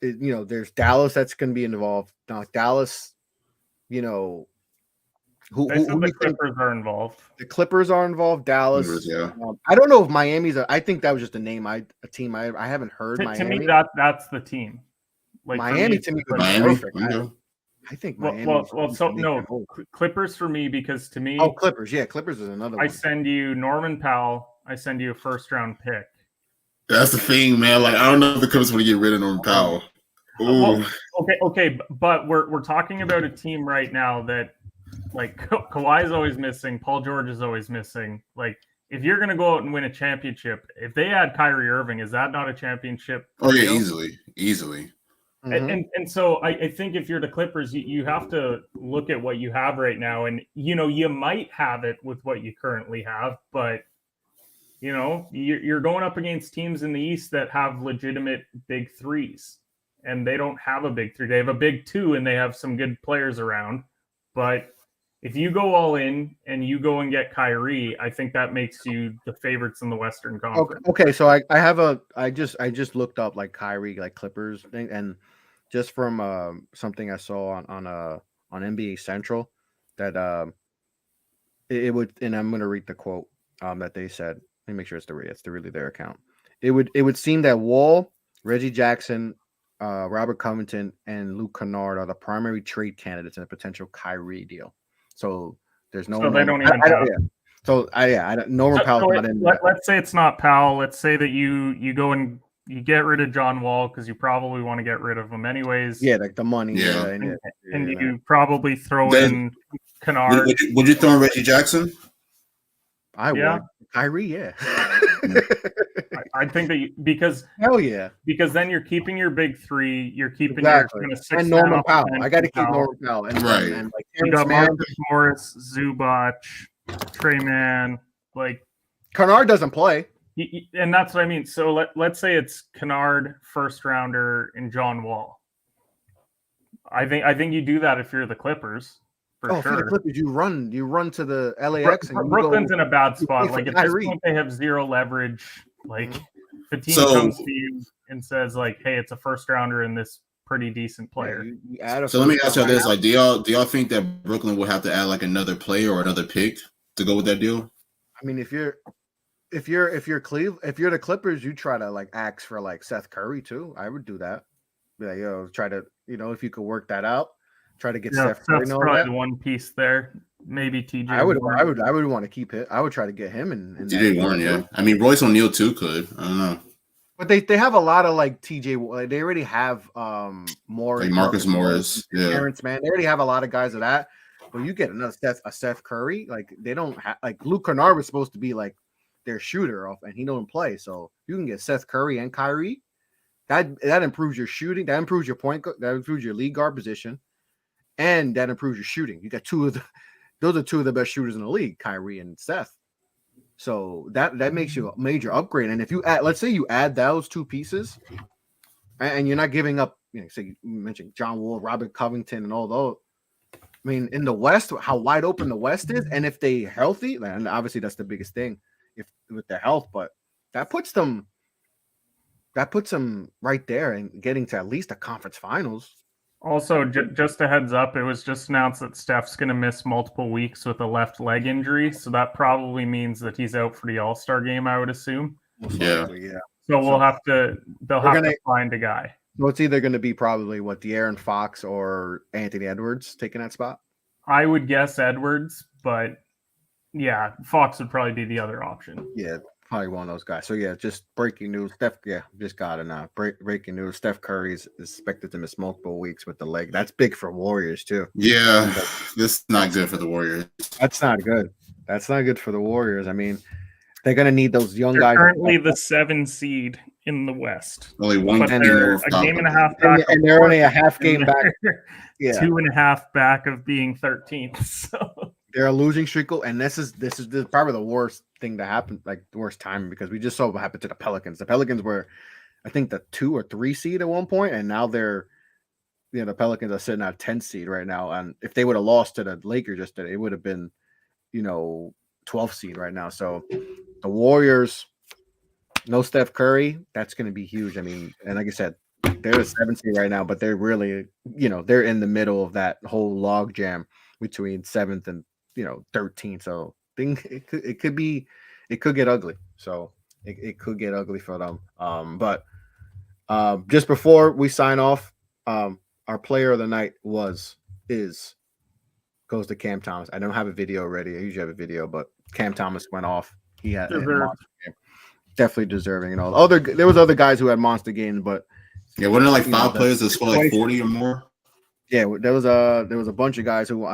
there's Dallas that's going to be involved. Now, Dallas, who the Clippers are involved. The Clippers are involved. Dallas. Clippers, yeah. I don't know if Miami's. I think that was just a name. A team. I haven't heard. To Miami. me, that's the team. Like Miami to me would be Miami. perfect. I think Miami. No, Clippers for me, because to me, Clippers. Yeah, Clippers is another one. I send you Norman Powell. I send you a first round pick. That's the thing, man. Like I don't know if the Clippers want to get rid of Norman Powell. Well, okay, but we're talking about a team right now that like Kawhi is always missing, Paul George is always missing. Like if you're gonna go out and win a championship, if they add Kyrie Irving, is that not a championship? Oh yeah, easily. Mm-hmm. And so I think if you're the Clippers, you have to look at what you have right now, and you might have it with what you currently have, but you're going up against teams in the East that have legitimate big threes, and they don't have a big three. They have a big two, and they have some good players around. But if you go all in and you go and get Kyrie, I think that makes you the favorites in the Western Conference. Okay, so I just looked up like Kyrie, like Clippers thing, and just from something I saw on NBA Central that it would, and I'm going to read the quote that they said. Let me make sure it's really their account. It would seem that Wall, Reggie Jackson, Robert Covington, and Luke Kennard are the primary trade candidates in a potential Kyrie deal. So there's no. So they don't even. I don't. Norman Powell's not in. Let's say it's not Powell. Let's say that you go and you get rid of John Wall because you probably want to get rid of him anyways. Yeah, like the money. Yeah. And you probably throw in Kennard. Would you throw in Reggie Jackson? I would. Kyrie, yeah. I think that because hell yeah, because then you're keeping your big three, you're keeping your and Norman Powell. I got to keep Norman Powell, and like you got Marcus Morris, Zubac, Trey Mann, like Kennard doesn't play, and that's what I mean. So let's say it's Kennard, first rounder, and John Wall. I think you do that if you're the Clippers. For sure. For the Clippers, you run to the LAX. And Brooklyn's in a bad spot. Like at this point, they have zero leverage. Like the team comes to you and says, like, "Hey, it's a first rounder and this pretty decent player." So let me ask you this: like, do y'all think that Brooklyn will have to add like another player or another pick to go with that deal? I mean, if you're the Clippers, you try to like ask for like Seth Curry too. I would do that. Be like, try to if you could work that out. Try to get Steph Curry. That's probably the one piece there. Maybe TJ. I would want to keep it. I would try to get him in TJ Warren, yeah. I mean, Royce O'Neal too could. I don't know. But they have a lot of like TJ. Like, they already have more like Marcus Morris, yeah. Terrence Mann. They already have a lot of guys of that. But you get another Steph Curry. Like they don't have like Luke Kennard was supposed to be like their shooter off, and he don't play. So you can get Seth Curry and Kyrie. That improves your shooting. That improves your point. That improves your lead guard position. And that improves your shooting. You got those are two of the best shooters in the league, Kyrie and Seth. So that makes you a major upgrade. And if you let's say you add those two pieces, and you're not giving up, say you mentioned John Wall, Robert Covington, and all those. I mean, in the West, how wide open the West is, and if they healthy, and obviously that's the biggest thing, if with their health, but that puts them right there and getting to at least a conference finals. Also, just a heads up, it was just announced that Steph's going to miss multiple weeks with a left leg injury. So that probably means that he's out for the All-Star game, I would assume. Yeah. So they'll have to find a guy. So it's either going to be probably De'Aaron Fox or Anthony Edwards taking that spot? I would guess Edwards, but yeah, Fox would probably be the other option. Yeah. Probably one of those guys. So yeah, just breaking news. Just got it now. Breaking news. Steph Curry is expected to miss multiple weeks with the leg. That's big for Warriors too. Yeah, this is not good for the Warriors. That's not good. That's not good for the Warriors. I mean, they're gonna need those young They're guys. currently the 7 seed in the West. Only one But game they're more a top game and a of half them. back. And they're only a half game back. They're Yeah, 2.5 back of being 13th. So they're a losing streak, and this is probably the worst thing to happen, like the worst time, because we just saw what happened to the Pelicans. The Pelicans were, I think, the 2 or 3 seed at one point, and now they're, the Pelicans are sitting at 10 seed right now. And if they would have lost to the Lakers yesterday, it would have been, 12 seed right now. So the Warriors, no Steph Curry, that's going to be huge. I mean, and like I said, they're a 7 seed right now, but they're really, they're in the middle of that whole log jam between 7th and 13th. So it could get ugly. So it could get ugly for them. But just before we sign off, our player of the night goes to Cam Thomas. I don't have a video ready. I usually have a video, but Cam Thomas went off. He had a monster game. Definitely deserving. There was other guys who had monster games, but yeah, wasn't it like 5 players that scored like 40 or more? Yeah, there was a bunch of guys who,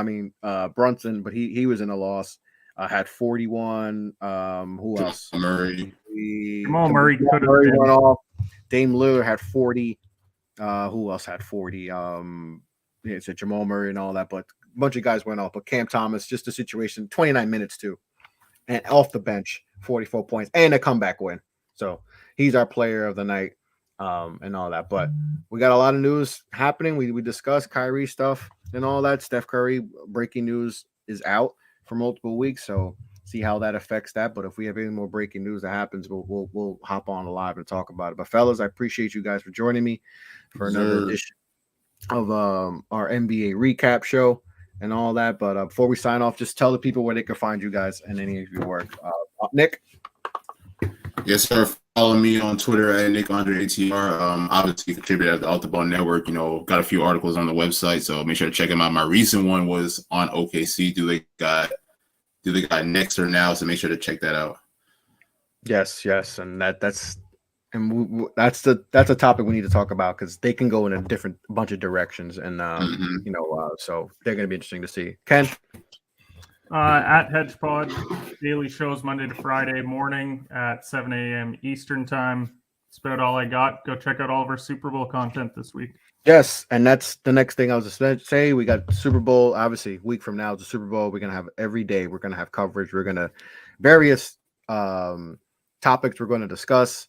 Brunson, but he was in a loss. Had 41. Who else? Murray. Jamal Murray could have been. Went off. Dame Lillard had 40. Who else had 40? It's Jamal Murray and all that, but a bunch of guys went off. But Cam Thomas, just a situation, 29 minutes too, and off the bench, 44 points and a comeback win. So he's our player of the night, and all that. But we got a lot of news happening. We discussed Kyrie stuff and all that. Steph Curry breaking news is out for multiple weeks, so see how that affects that. But if we have any more breaking news that happens, we'll hop on live and talk about it. But fellas, I appreciate you guys for joining me for another edition of our NBA recap show and all that. But before we sign off, just tell the people where they can find you guys and any of your work. Nick? Yes, sir. Follow me on Twitter at NickAndreATR. Obviously, contributor at the Off the Ball Network. Got a few articles on the website, so make sure to check them out. My recent one was on OKC. Do they got next or now? So make sure to check that out. Yes, and that's a topic we need to talk about, because they can go in a bunch of directions, and so they're going to be interesting to see. Ken? At HedgePod, daily shows Monday to Friday morning at 7 a.m. Eastern time. That's about all I got. Go check out all of our Super Bowl content this week. Yes, and that's the next thing I was going to say. We got Super Bowl, obviously, week from now is the Super Bowl. We're going to have every day. We're going to have coverage. We're going to various topics we're going to discuss.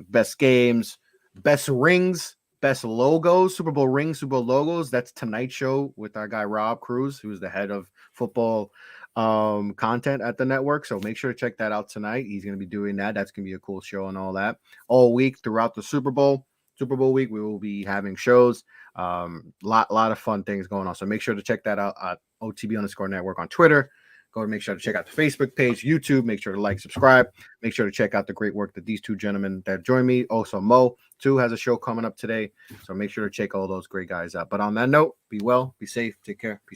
Best games, best rings, best logos, Super Bowl rings, Super Bowl logos. That's tonight's show with our guy Rob Cruz, who's the head of football content at the network. So make sure to check that out tonight. He's going to be doing that. That's going to be a cool show and all that. All week throughout the Super Bowl week, we will be having shows. Lot of fun things going on. So make sure to check that out at OTB_network on Twitter. Go and make sure to check out the Facebook page, YouTube. Make sure to like, subscribe. Make sure to check out the great work that these two gentlemen that join me. Also, Mo, too, has a show coming up today. So make sure to check all those great guys out. But on that note, be well, be safe, take care. Peace.